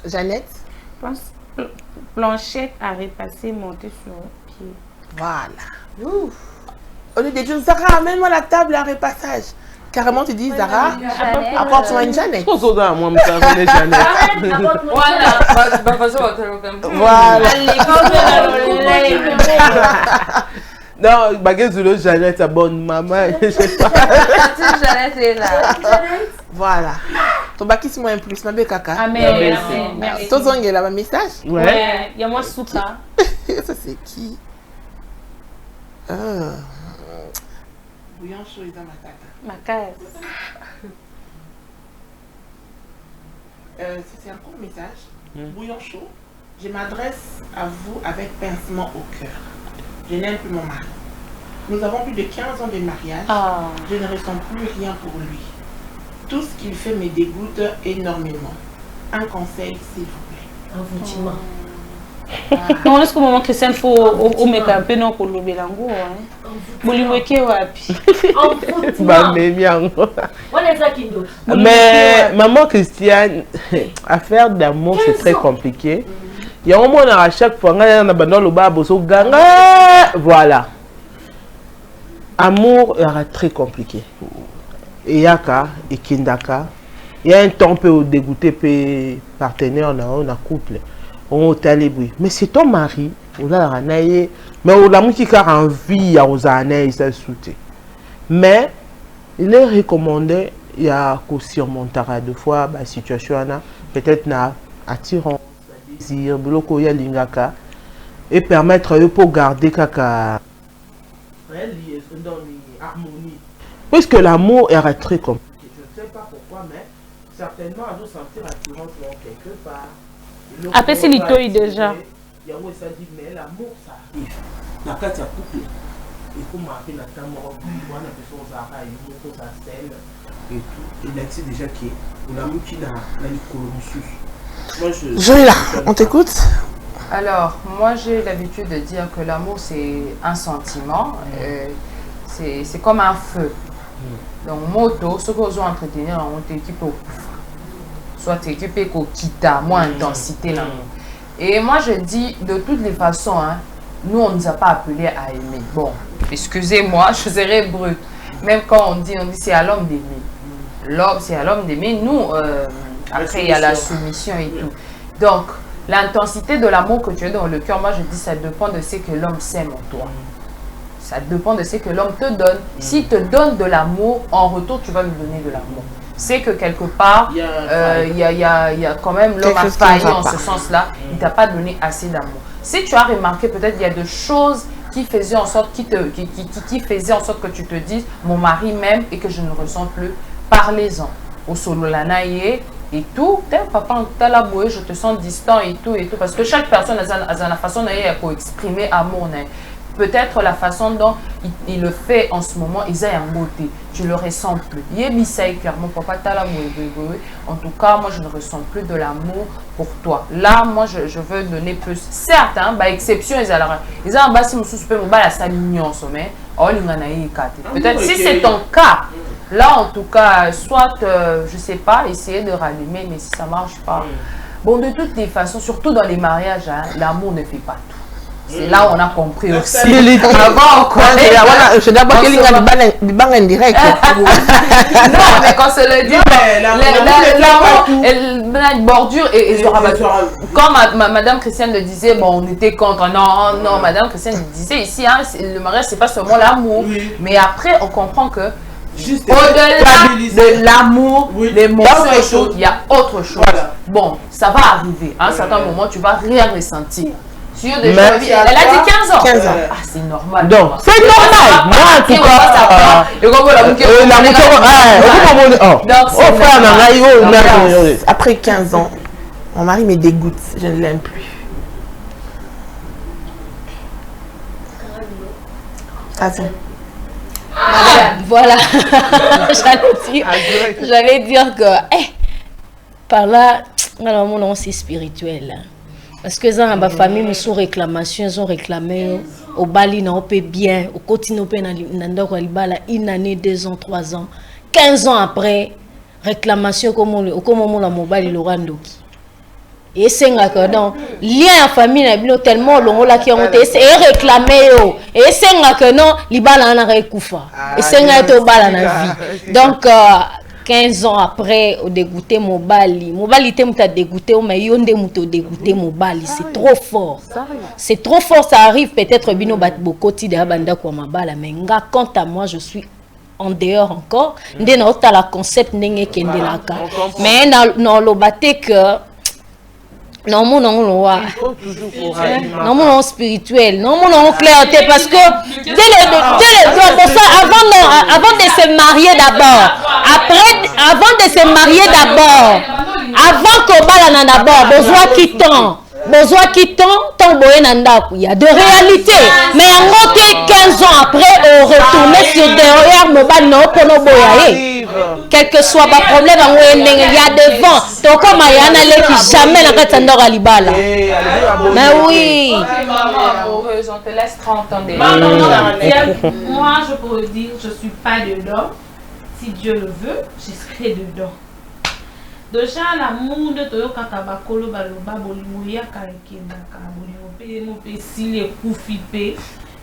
Jeannette. Planchette à repasser, monter sur pied. Voilà. Ouf. Au lieu de dire Zara, amène-moi la table à repassage. Carrément, tu dis Zara, apporte-moi une Jeannette. Voilà. Non, baguette de Jeannette, ta bonne maman. Jeannette est là. Voilà. Ton bac c'est moins plus, ma belle caca. Amen. Merci. Ton zong est là, un message? Ouais. Il y a moi Souka. Ça c'est qui? Bouillon chaud, il est dans ma tête. Ma case. C'est un court message. Bouillon chaud. Je m'adresse à vous avec pincement au cœur. Je n'aime plus mon mari. Nous avons plus de 15 ans de mariage. Je ne ressens plus rien pour lui. Tout ce qu'il fait me dégoûte énormément. Un conseil, s'il vous plaît. Envoûtement. Non, est-ce que maman Christiane faut au make-up non pour le bélango hein? Bolimweke wapi? Mais maman Christiane, affaire d'amour c'est très compliqué. Il y a un moment à chaque fois, voilà. Amour est très compliqué. Et Yaka et Kindaka, il y a un temps peu dégoûté peu partenaire dans un couple. On t'a libéré. Mais c'est ton mari, on a ranaïe, mais on a mis qui a envie à aux années ça sauter. Mais il est recommandé, il y a qu'au surmonter deux fois la situation là, peut-être na attirant désir, bloquer ya lingaka et permettre eux pour garder kaka harmonie. Puisque l'amour est très compliqué. Je ne sais pas pourquoi, mais certainement à nous sentir attirance quelque part. Après c'est l'itoï déjà. Il y a où ça dit mais l'amour ça arrive. La carte à couple. et comme on appelle la table, on a besoin de ça, il faut ça scène et tout. Il a dit déjà qu'il y a qui n'a pas Joëlla, on t'écoute. Alors, moi j'ai l'habitude de dire que l'amour c'est un sentiment, c'est comme un feu. Donc, moto, ce que vous entretenir, on t'équipe au soit équipé au kita, moins intensité l'amour. Et moi je dis de toutes les façons, hein, nous on ne nous a pas appelés à aimer. Bon, excusez-moi, je serai brute. Même quand on dit c'est à l'homme d'aimer. L'homme, c'est à l'homme d'aimer. Nous, après il y a la soumission et tout. Donc, l'intensité de l'amour que tu as dans le cœur, moi je dis ça dépend de ce que l'homme sème en toi. Ça dépend de ce que l'homme te donne. S'il te donne de l'amour, en retour tu vas lui donner de l'amour. C'est que quelque part, il y a quand même l'homme a failli en ce sens-là. Il ne t'a pas donné assez d'amour. Si tu as remarqué, peut-être il y a des choses qui faisaient en sorte, qui faisaient en sorte que tu te dises, mon mari m'aime et que je ne ressens plus. Parlez-en. Au solo lanaye et tout. Papa, je te sens distant et tout. Parce que chaque personne a sa façon d'exprimer amour. Peut-être la façon dont il le fait en ce moment, il a un beauté. Tu le ressens plus. Clairement, papa, en tout cas, moi, je ne ressens plus de l'amour pour toi. Là, moi, je veux donner plus. Certes, hein, exception, ils ont un bassin sous super mobile à sa mignon, mais peut-être si c'est ton cas, là, en tout cas, soit, je sais pas, essayer de rallumer, mais si ça marche pas. Bon, de toutes les façons, surtout dans les mariages, hein, l'amour ne fait pas tout. C'est là où on a compris aussi. Avant, quoi. Je dois pas qu'il y ait des bancs indirects. Non, mais quand c'est le dit, l'amour, elle bordure et comme Madame Christiane le disait, bon, on était contre. Non, Madame Christiane disait ici, hein, le mariage, c'est pas seulement l'amour. Mais après, on comprend que au-delà de l'amour, l'émotion et tout, il y a autre chose. Bon, ça va arriver. À un certain moment, tu vas rien ressentir. Elle a dit 15 ans. 15 ans. Ah, c'est normal. Donc, c'est normal. Moi, en tout cas, après 15 ans, mon mari me dégoûte. Je ne l'aime plus. Voilà. J'allais dire que, par là, mon nom c'est spirituel. Parce que dans ma famille, ils sont réclamations, ils ont réclamé au Bali, on peut bien, au continent, une année, 2 ans, 3 ans, 15 ans après, réclamation comme on l'a mobile, il aura ndoki. Et c'est que donc, lien en famille, tellement long, là qui ont été réclamé, et c'est que non, l'ibala en a récoufa. Et c'est que au bala na vie. Donc, 15 ans après, au dégoûté Mobali. Mobali t'a dégoûté, mais yonde mouto dégoûté Mobali. C'est trop fort. C'est trop fort, ça arrive peut-être bino bat bokoti de abanda kwa mabala. Mais quant à moi, je suis en dehors encore. Ndé na ota la concept nenge kende laka. Mais dans le baté que non mon spirituel, non mon clarté parce que avant de se marier d'abord, avant de se marier d'abord, avant qu'on bala d'abord, besoin quittant, tant boye nanda, il y a de réalité. Mais en monté 15 ans après, on retourne sur derrière mon bal non pour nos boyaye. Quel que soit le problème, il y a devant. Donc, comme il y en a qui jamais la katandor à l'ibala. Mais oui. On te laisse 30 ans déjà. Moi, je pourrais dire, je ne suis pas dedans. Si Dieu le veut, je serai dedans. Déjà, l'amour de Toyo Kakabakolo Baloba, Bolimouya Kalekendaka, Bolimoupe, Sile Koufipe.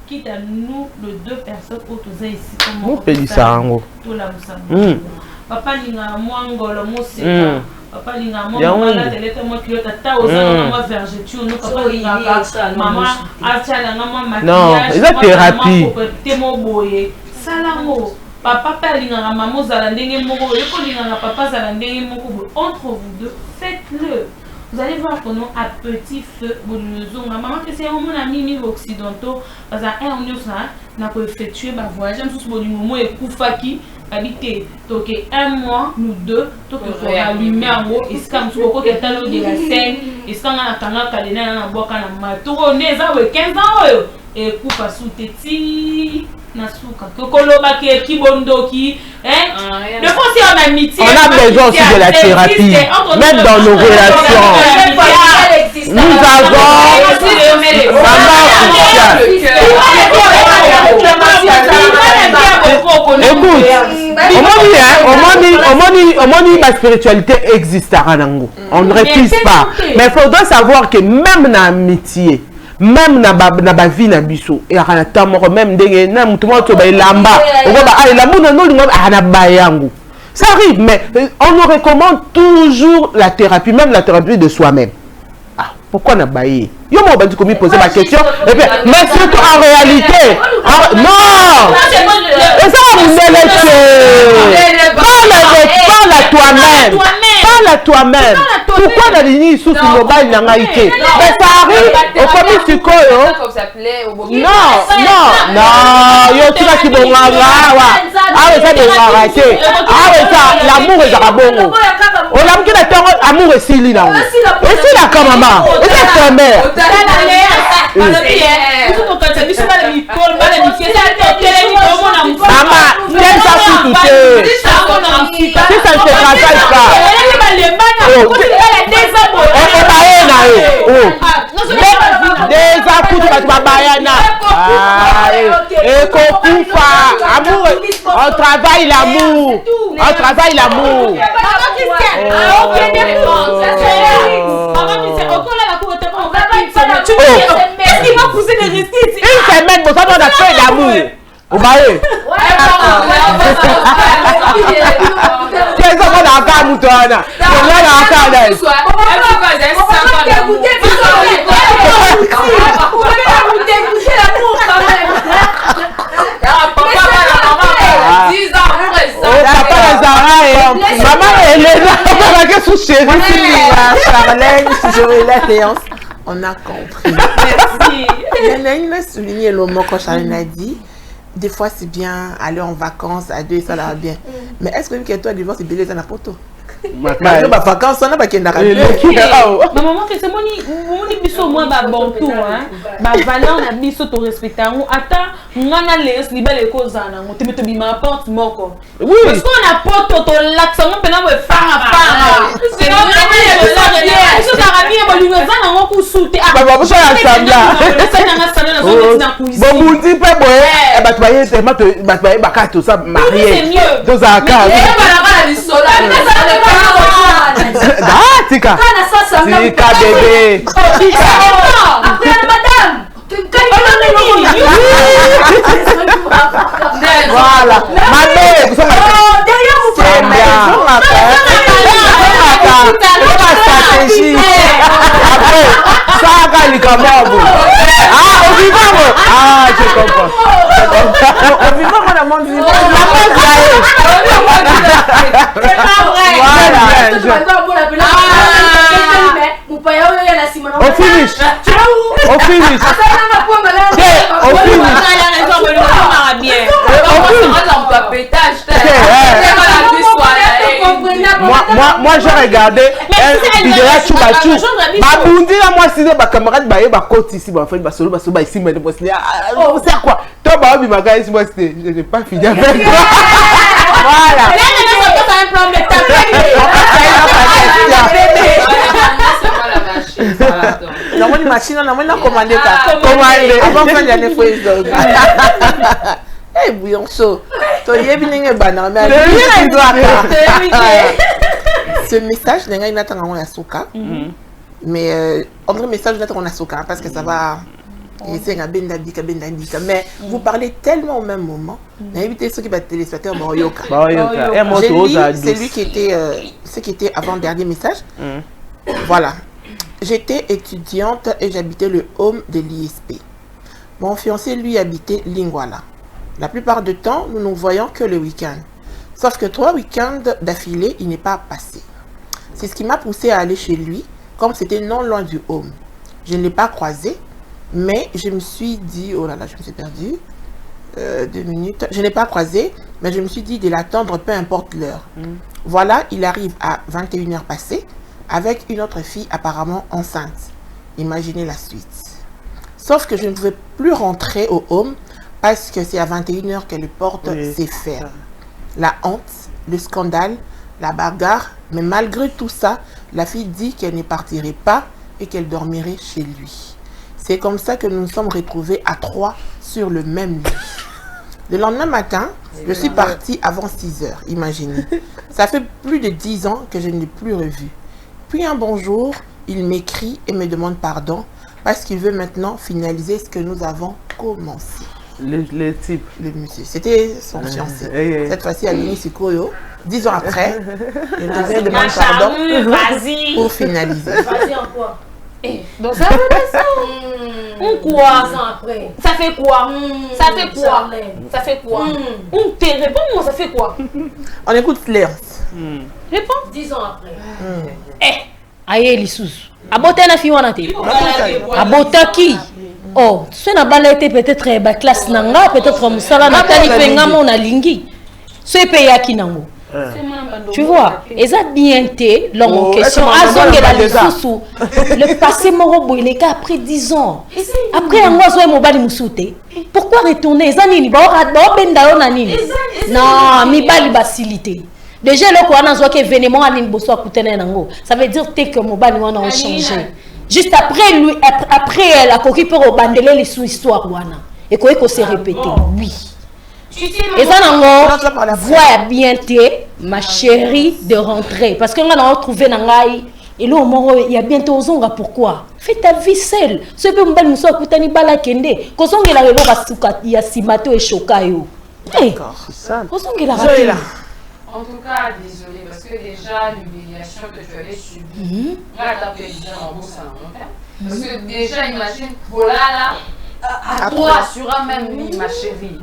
Quitte à nous, les 2 personnes autour ici, comme on peut dire ça, papa linga mwangolo musika papa linga mwangolo la télé moi qui tata osana moi vergeture nous papa linga maman acha na maman maquillage non thérapie temo boye salamo papa pa linga maman zala ndenge moko eko linga papa zala ndenge moko entre vous deux faites-le. Vous allez voir que nous, à petit feu, maman, que c'est un ami occidentaux, parce qu'on a effectué ma voyage, nous et Koufaki, habité, donc 1 mois, nous 2, donc on a allumé en haut, et c'est comme si on a de la scène, et c'est quand on a un bois, on a 15 ans, et Koufa sous Téti. Nasuka. Kokoloba qui bondoki. Le fond, c'est en amitié. On a besoin aussi de la thérapie. Même dans nos relations. Nous avons écoute, ma spiritualité existe à Ranango. On ne refuse pas. Mais il faudrait savoir que même dans l'amitié, même dans la vie na biso et à tamoro même ndenge na mutu moto ba ilamba oba ba ilamu na no lingo ana bayangu ça arrive mais on nous recommande toujours la thérapie, même la thérapie de soi-même. Pourquoi n'a pas eu? Yo m'a dit comment poser ma question et puis mais surtout en réalité non et ça vous parle à toi-même. Parle à toi-même. Pourquoi dans l'ini sous le mobile n'a été? Mais ça arrive au premier psycholo. Non, yo tu vas qui bon ça de rater. Ça l'amour est arabongo. On a mis la terre amour et sili là. Et c'est la maman. Et c'est ta mère. Maman, quel ça tout si ça ne se travaille pas. On travaille l'amour. On travaille l'amour. Est-ce qu'il va pousser les restes? Une semaine, on a fait l'amour. Vous voyez? On a compris. Merci. Il a souligné le mot que Charlène a dit. Des fois, c'est bien aller en vacances à deux, ça va bien. Mais est-ce que toi, divorce, c'est belé dans la photo? Vacances, on a pas qu'il y a maman, c'est mon biso moi bon tout hein. Ba valeur na biso to respecter on ata ngana les libele ko zana on te mettre bima porte moko. Oui. Parce qu'on a porte to lax on peut na fara. C'est non mais ça va bien bon lui zana on ko souter. Ba ba so ya sambla. Bon vous dit pas boy e ba toyer ba ka to ça marié. Deux à quatre. Ah, Tika. Tika bébé. Madame. Voilà. Ma mère, vous savez. C'est bien. Après, ça a gagné comme ah, au vivant. Ah, je comprends. Au vivant, on a mon vivant. Au finish. Au finish. Moi j'ai regardé vidéo Chubachou. Ma bundi là moi si ma camarade ba côte ici ba fait ba solo ba ici mais c'est quoi? Toi ba bi ma gars ici moi c'était je n'ai pas fini avec toi. Voilà. Non, moi, machine, on a commandé ça. Avant fin d'année, faut eh, bouillon chaud. Tu es venu banane. Ce message, il a attendu à Souka. Mais on a un message à Souka parce que ça va. Mais vous parlez tellement au même moment. Invitez ceux qui battent téléspectateurs Morioka. C'est lui qui était ce qui était avant le dernier message. Voilà. J'étais étudiante et j'habitais le home de l'ISP. Mon fiancé, lui, habitait Lingwala. La plupart du temps, nous ne voyons que le week-end. Sauf que 3 week-ends d'affilée, il n'est pas passé. C'est ce qui m'a poussé à aller chez lui, comme c'était non loin du home. Je ne l'ai pas croisé, mais je me suis dit... Oh là là, je me suis perdue. 2 minutes. Je n'ai pas croisé, mais je me suis dit de l'attendre, peu importe l'heure. Voilà, il arrive à 21h passées, avec une autre fille apparemment enceinte. Imaginez la suite. Sauf que je ne pouvais plus rentrer au home parce que c'est à 21h que les portes s'est fermées. La honte, le scandale, la bagarre, mais malgré tout ça, la fille dit qu'elle ne partirait pas et qu'elle dormirait chez lui. C'est comme ça que nous nous sommes retrouvés à 3 sur le même lit. Le lendemain matin, je suis partie avant 6h, imaginez. Ça fait plus de 10 ans que je ne l'ai plus revu. Puis un bon jour, il m'écrit et me demande pardon parce qu'il veut maintenant finaliser ce que nous avons commencé. Le type. Le monsieur. C'était son fiancé. Cette fois-ci, à Sikoyo, 10 ans après, il me demande pardon pour finaliser. Vas-y en quoi? Donc ça veut dire quoi? Ça fait quoi? Ça fait quoi? Ça fait quoi? Réponds-moi, ça fait quoi? On écoute Cléance. Réponds. 10 ans après. Aïe, Lissous. Aboté na fille wana te. Aboté qui? Oh, ce n'a pas été peut-être classe nanga, peut-être musala na tali penga mona lingi. Ce pays qui nango. Tu vois, et ça bien été, longue question. Le passé morobo, il est qu'à après 10 ans. Après un oiseau et mobile moussoute. Pourquoi retourner? Non, mi bali facilité. Déjà, le quoi n'a que événement à l'imbosso à coûter nango. Ça veut dire que mobile wana a changé. Juste après lui, après la coquille pour abandoner les sous-histoires wana. Et quoi qu'on s'est répété, oui. Et ça, voilà bien ma chérie de rentrer. Parce que on a retrouvé Nangai. Et là, il y a bientôt aux ongles. Pourquoi? Fais ta vie seule. Ce que je me suis dit, bala kende. Quand on est là, il y a simato et chokayo. D'accord. Quand on est là, en tout cas, désolé, parce que déjà, l'humiliation que tu avais subie, parce que déjà, imagine, voilà là. À toi, sur un même lit, ma chérie.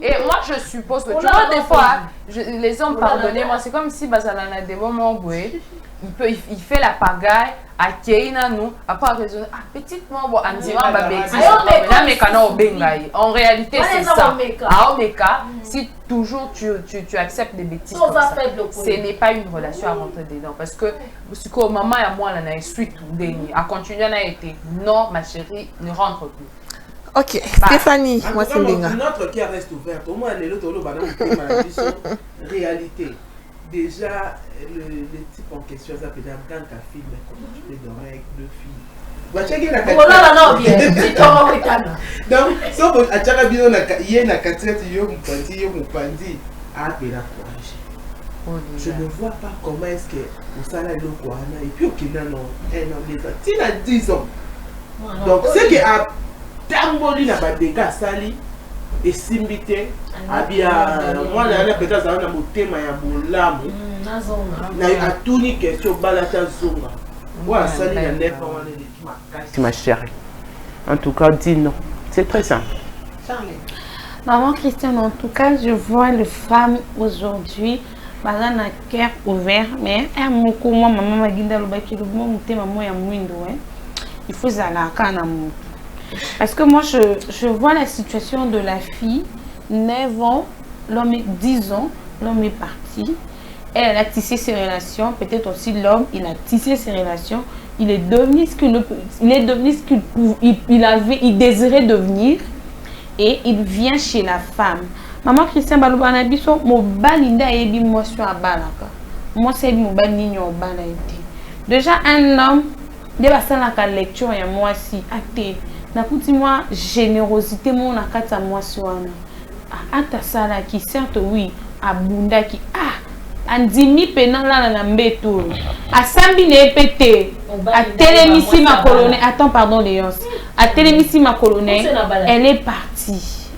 Et moi, je suppose que, tu vois, des fois, les hommes, pardonnez-moi, c'est comme si Bazalana, des moments où il fait la pagaille, à Keina, nous, après raisonner, petite moi, en disant, en réalité, c'est ça. À Omeka, si toujours tu acceptes des bêtises, ce n'est pas une relation à rentrer dedans. Parce que, maman et moi, on a suite à continuer à être non, ma chérie, ne rentre plus. Ok, Stéphanie, moi c'est Benga. Notre cœur reste ouvert. Au moins, les autres, réalité. Déjà, le type en question, ça peut être quand ta fille, comment tu peux dormir avec 2 filles? Donc, sauf à Tchakabino, il y a une cassette, il y a un pandi, je ne vois pas comment est-ce que vous savez le Kouana et puis au Kenya, non, il a 10 ans. Donc, c'est que à Tamboli, n'a pas de dégâts sali. Et simbité abia moi na peut-être ça na motema ya bolamu na a tout ni question balata zonga wa sali na nefa wana les ma chérie. En tout cas, dis non. C'est très simple. Maman Christiane, en tout cas, je vois les femmes aujourd'hui, madame a cœur ouvert, mais moi maman m'a dit dans le qui le motema moi ya mwindo il faut zalaka na moto. Parce que moi, je vois la situation de la fille, 9 ans, l'homme est 10 ans, l'homme est parti. Elle a tissé ses relations, peut-être aussi l'homme, il a tissé ses relations. Il est devenu ce qu'il désirait devenir. Et il vient chez la femme. Maman Christiane Balobana biso, mon balinda ebi moi sur à balaka. Moi c'est mon balinyo balaité. Déjà un homme, de la lecture et moi si acté. Moi générosité mon akata moi soana ata sala qui certes oui abunda qui andimi pena la na mbeto asambi ne pété a télémissi ma colonne attends pardon Léonce a télémissi ma colonne elle est partie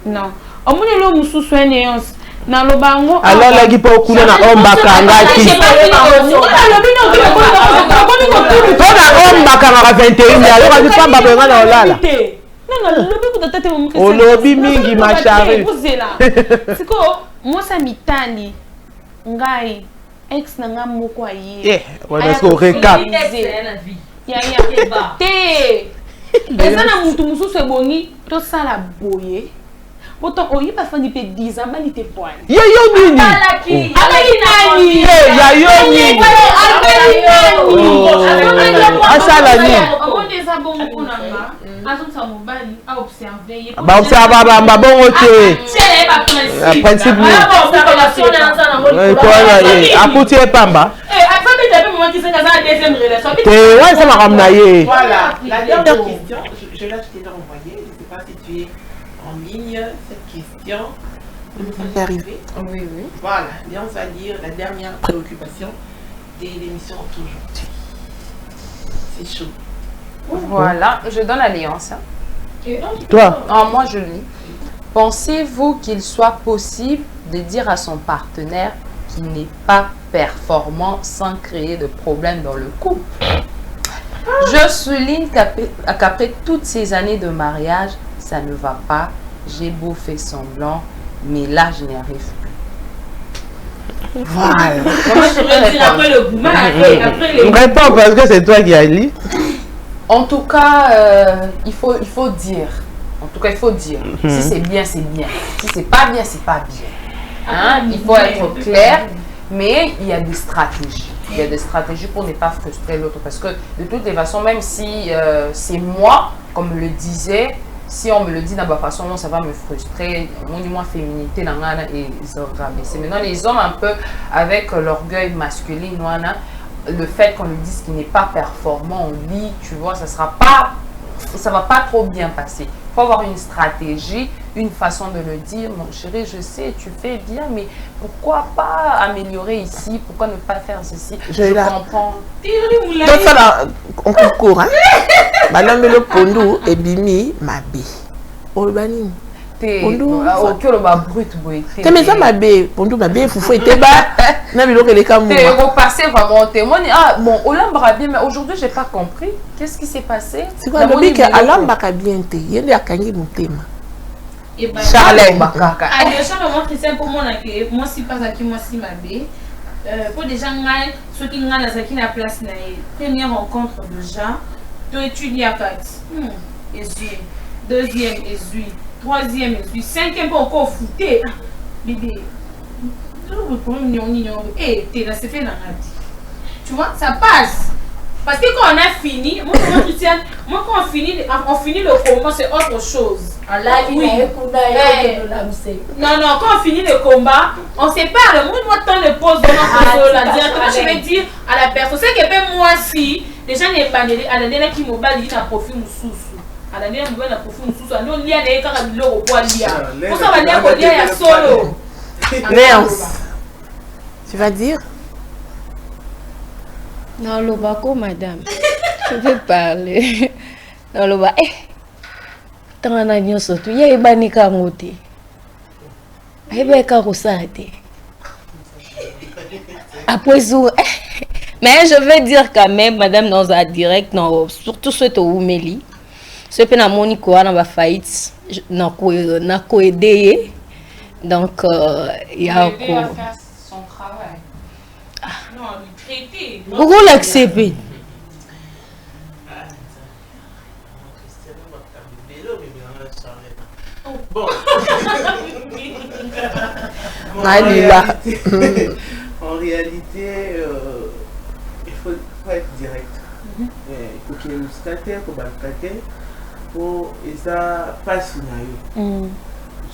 non au moins le mususu Léonce na lobango alors la qui peut couler na ombaka ngaki ombaka na 21 alors on pas babenga na olala non lobby mingi ma chérie c'est quoi moi ça mitali ngai ex na nga moko aye ouais est-ce qu'on récap ya te ezana mutu mususu ebongi to sala boye. Pourtant, on y pas fait 10 ans, mais il était point. Yo nini. eza bongo mpona nga azongisa mobali aobserve ye akuti epamba te wana makambo na ye. Voilà, la dernière question, je l'ai envoyée, je ne sais pas si tu es en ligne, cette question. Vous arriver. Oui, oui. Voilà, et on va dire la dernière préoccupation de l'émission d'aujourd'hui. C'est chaud. Voilà, je donne l'alliance. Toi? Moi, je lis. Pensez-vous qu'il soit possible de dire à son partenaire qu'il n'est pas performant sans créer de problèmes dans le couple? Je souligne qu'après toutes ces années de mariage, ça ne va pas. J'ai beau faire semblant, mais là, je n'y arrive plus. Voilà. Comment je vais dire après le gourmand, après les... Réponds parce que c'est toi qui as lu. En tout cas, il faut dire. En tout cas, il faut dire. Si c'est bien, c'est bien. Si c'est pas bien, c'est pas bien. Hein? Il faut être clair, mais il y a des stratégies. Il y a des stratégies pour ne pas frustrer l'autre. Parce que de toutes les façons, même si c'est moi, comme le disait, si on me le dit de ma façon, ça va me frustrer. Mon moins féminité, et c'est maintenant les hommes un peu avec l'orgueil masculin, le fait qu'on lui dise qu'il n'est pas performant au lit, tu vois, ça va pas trop bien passer. Il faut avoir une stratégie, une façon de le dire. Mon chéri, je sais, tu fais bien, mais pourquoi pas améliorer ici? Pourquoi ne pas faire ceci? Je comprends. Donc ça là, on concourt, hein? Madame le Pondou et Bimi Mabé. Olbani. Pondou. T'es mais ça Mabé, Pondou Mabé, Foufou était bas. N'a mis les camoufles. T'es repassé vraiment témoigner. Ah bon, Olamba bien, mais aujourd'hui j'ai pas compris. Qu'est-ce qui s'est passé? C'est quoi le bic à l'amba bien té? Il y a kangi mon thème. Charlène. Ah, déjà vraiment Christian pour moi que moi si pas qui moi si Mabé. Pour des gens ceux qui n'ont pas la place na première rencontre déjà. Tu étudies à 4. Essuie. Deuxième essuie. Troisième essuie. Cinquième pas encore fouté. Bébé. Tu vois, ça passe. Parce que quand on a fini, moi quand on finit le combat, c'est autre chose. Oui. Non, quand on finit le combat, on sépare. Moi, tant de pause, je vais dire à la personne, c'est que moi, si les gens n'est pas à la dernière qui m'a dit un profil sous. À la dernière, il y a un profil sous. Nous, il y a des cas de l'eau au poids lié. Pour ça, on va dire qu'il y a solo. Léance, tu vas dire? Non, le bako, madame. Je vais parler. Non, le bako. Tant on a dit surtout, il y a une banque à monter. Il y a une banque à monter. Après ça, mais je vais dire quand même, madame, dans un direct, surtout ce que vous me dites, ce que na moni ko na ba faillite, na ko aider. Donc, il y a encore. Son travail. Non, lui traiter. Pourquoi l'accepter? Bon. En réalité, il faut être direct. Il faut qu'il y ait une stataire, pour ça passe.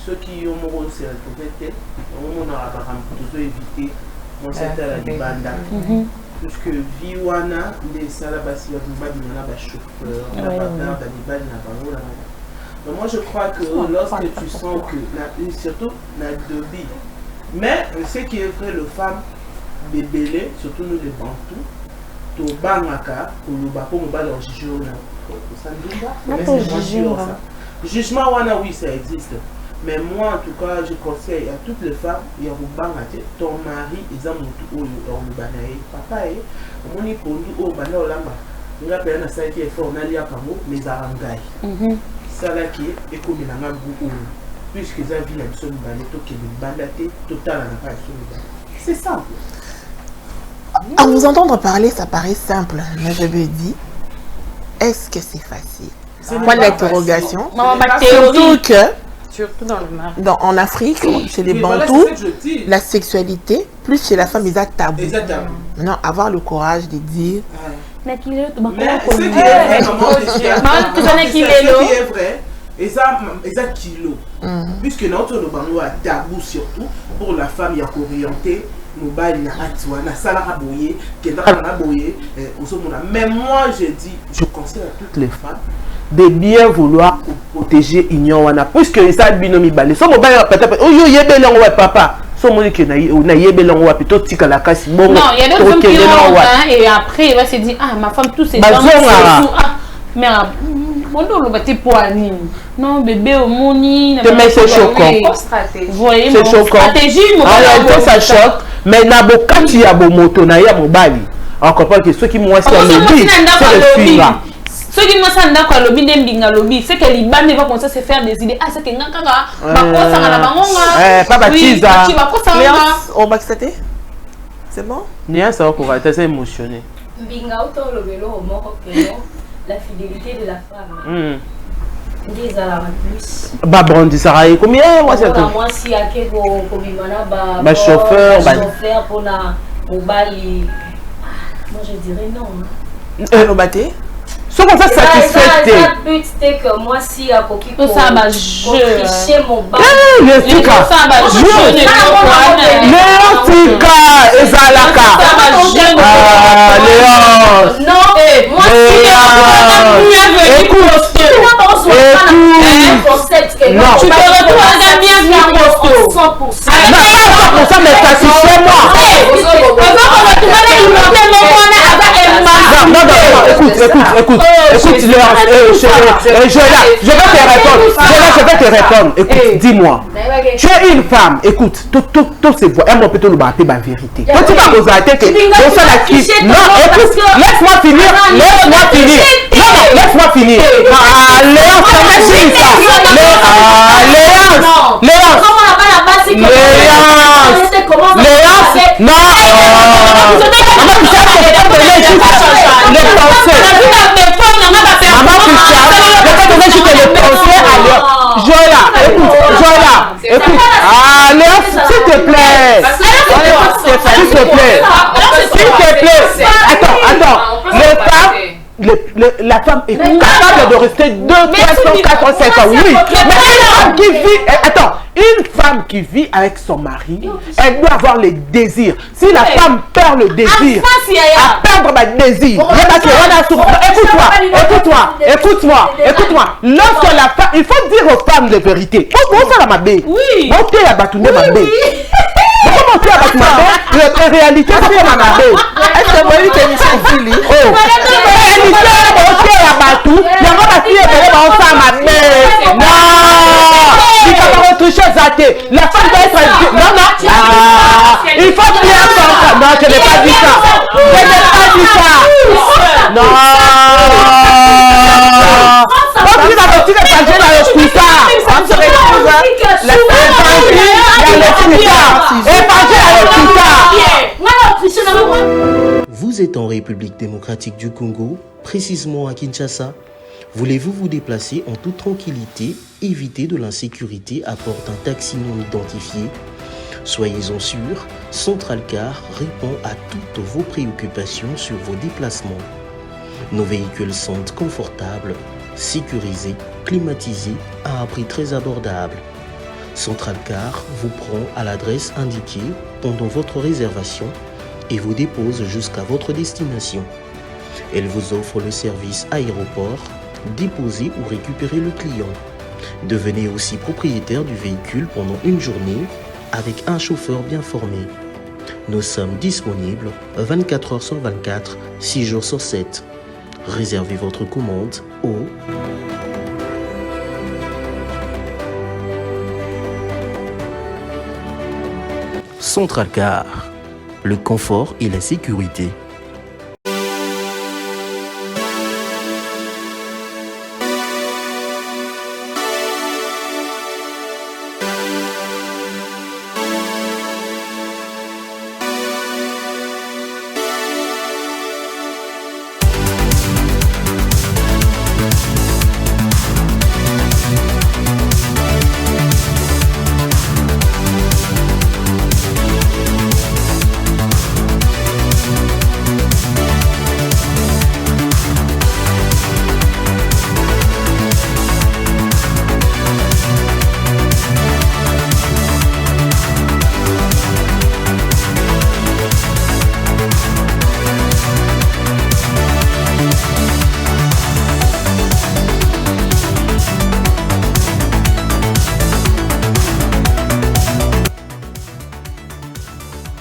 Ceux qui ont mon rôle, c'est la pauvreté. On a éviter mon secteur à la banda. Puisque Viwana, les salabassi, les chauffeurs, la bagarre, la bagarre, donc moi je crois que lorsque tu sens que, surtout la dobi, mais ce qui est vrai, le femme, les bélés, surtout nous les bantous, to bangaka, pour nous battre, pour nous battre en jugement. Jugement, oui, ça existe. Mais moi, en tout cas, je conseille à toutes les femmes, il y a ton mari, ils ont mon papa, mon époux, au bana olamba, nous appelons ça qui est fort, on a lié à Kamo, mais à Rangaï. Ça là qui est comme il en a beaucoup, puisque ça vit la personne balato qui est balaté, total à la c'est simple. À vous entendre parler, ça paraît simple, mais je me dis, est-ce que c'est facile? Point d'interrogation. Surtout que. Surtout dans le mari. En Afrique, chez les Bantous, la sexualité, plus chez la femme, ils ont tabou. Maintenant, avoir le courage de dire Na kilelo to Mais ce qui est vrai, et ça kilo. Puisque notre bango a tabou surtout pour la femme, il y a qu'orienté. Mais moi je dis, je conseille à toutes les femmes de bien vouloir protéger Ignorana, puisque ça binomi balé. So mobile peut-être oh yebele on papa. So moni que na yebele on wa plutôt tika la casse bon. Non, il y a d'autres femmes qui ont et après il va se dire ah ma femme tous ces gens mais mon dos le bâti poignée. Non bébé au moni. Mais c'est choquant. Voyez c'est choquant. Stratégie en réalité ça choque. Mais na bokati ya bomoto na ya mobali. On comprend que ceux qui m'ont c'est le dit, c'est le film. Ceux qui m'ont ça ndako lobby ndembinga lobby, c'est que Liban va commencer à se faire des idées. Ah c'est que ngakaka bakosa na bangonga. Pas baptisa. On va accepter. C'est bon? Nia ça va pour être émotionné. Mbinga auto le vélo au mort que la fidélité de la femme. Des à la plus. Bah Brandi Saraï combien moi c'est tout. Moi si à quel comimana bah chauffeur pour la mobile. Moi je dirais non. Le bâté. Ce qu'on fait satisfait. Le but c'est que moi si à coquille tout ça va jeu. Mon bas. Le tika. Le tika ezalaka. Léon. Non. Moi si écoute. Non, tu te retrouves à bien Costo. 100%. Non, pas 100%, mais satisfait moi. Non, écoute, je vais te répondre. Écoute, dis-moi. Tu es une femme, écoute, tout se voit. Elle peut te le battre, la vérité. Quand tu vas vous arrêter que non, écoute, laisse-moi finir. Non, laisse-moi finir. Léon, écoute, s'il te plaît. Attends, la femme est capable de rester 2, 3, 4, 5 ans. Oui, mais une femme qui vit avec son mari, elle doit avoir les désirs. Si la femme perd le désir, à perdre le désir. Écoute-moi. Lorsque la femme, il faut dire aux femmes de vérité. Oui. En réalité, c'est comme un abbé. Est-ce que vous avez une émission la femme doit être... Non. Il faut bien faire. Non, je n'ai pas dit ça. Non. Vous êtes en République démocratique du Congo, précisément à Kinshasa. Voulez-vous vous déplacer en toute tranquillité, éviter de l'insécurité à bord d'un taxi non identifié? Soyez-en sûrs, Centralcar répond à toutes vos préoccupations sur vos déplacements. Nos véhicules sont confortables, sécurisés, climatisés à un prix très abordable. Centralcar vous prend à l'adresse indiquée pendant votre réservation et vous dépose jusqu'à votre destination. Elle vous offre le service aéroport, déposer ou récupérer le client. Devenez aussi propriétaire du véhicule pendant une journée avec un chauffeur bien formé. Nous sommes disponibles 24 heures sur 24, 6 jours sur 7. Réservez votre commande au Centralcar, le confort et la sécurité.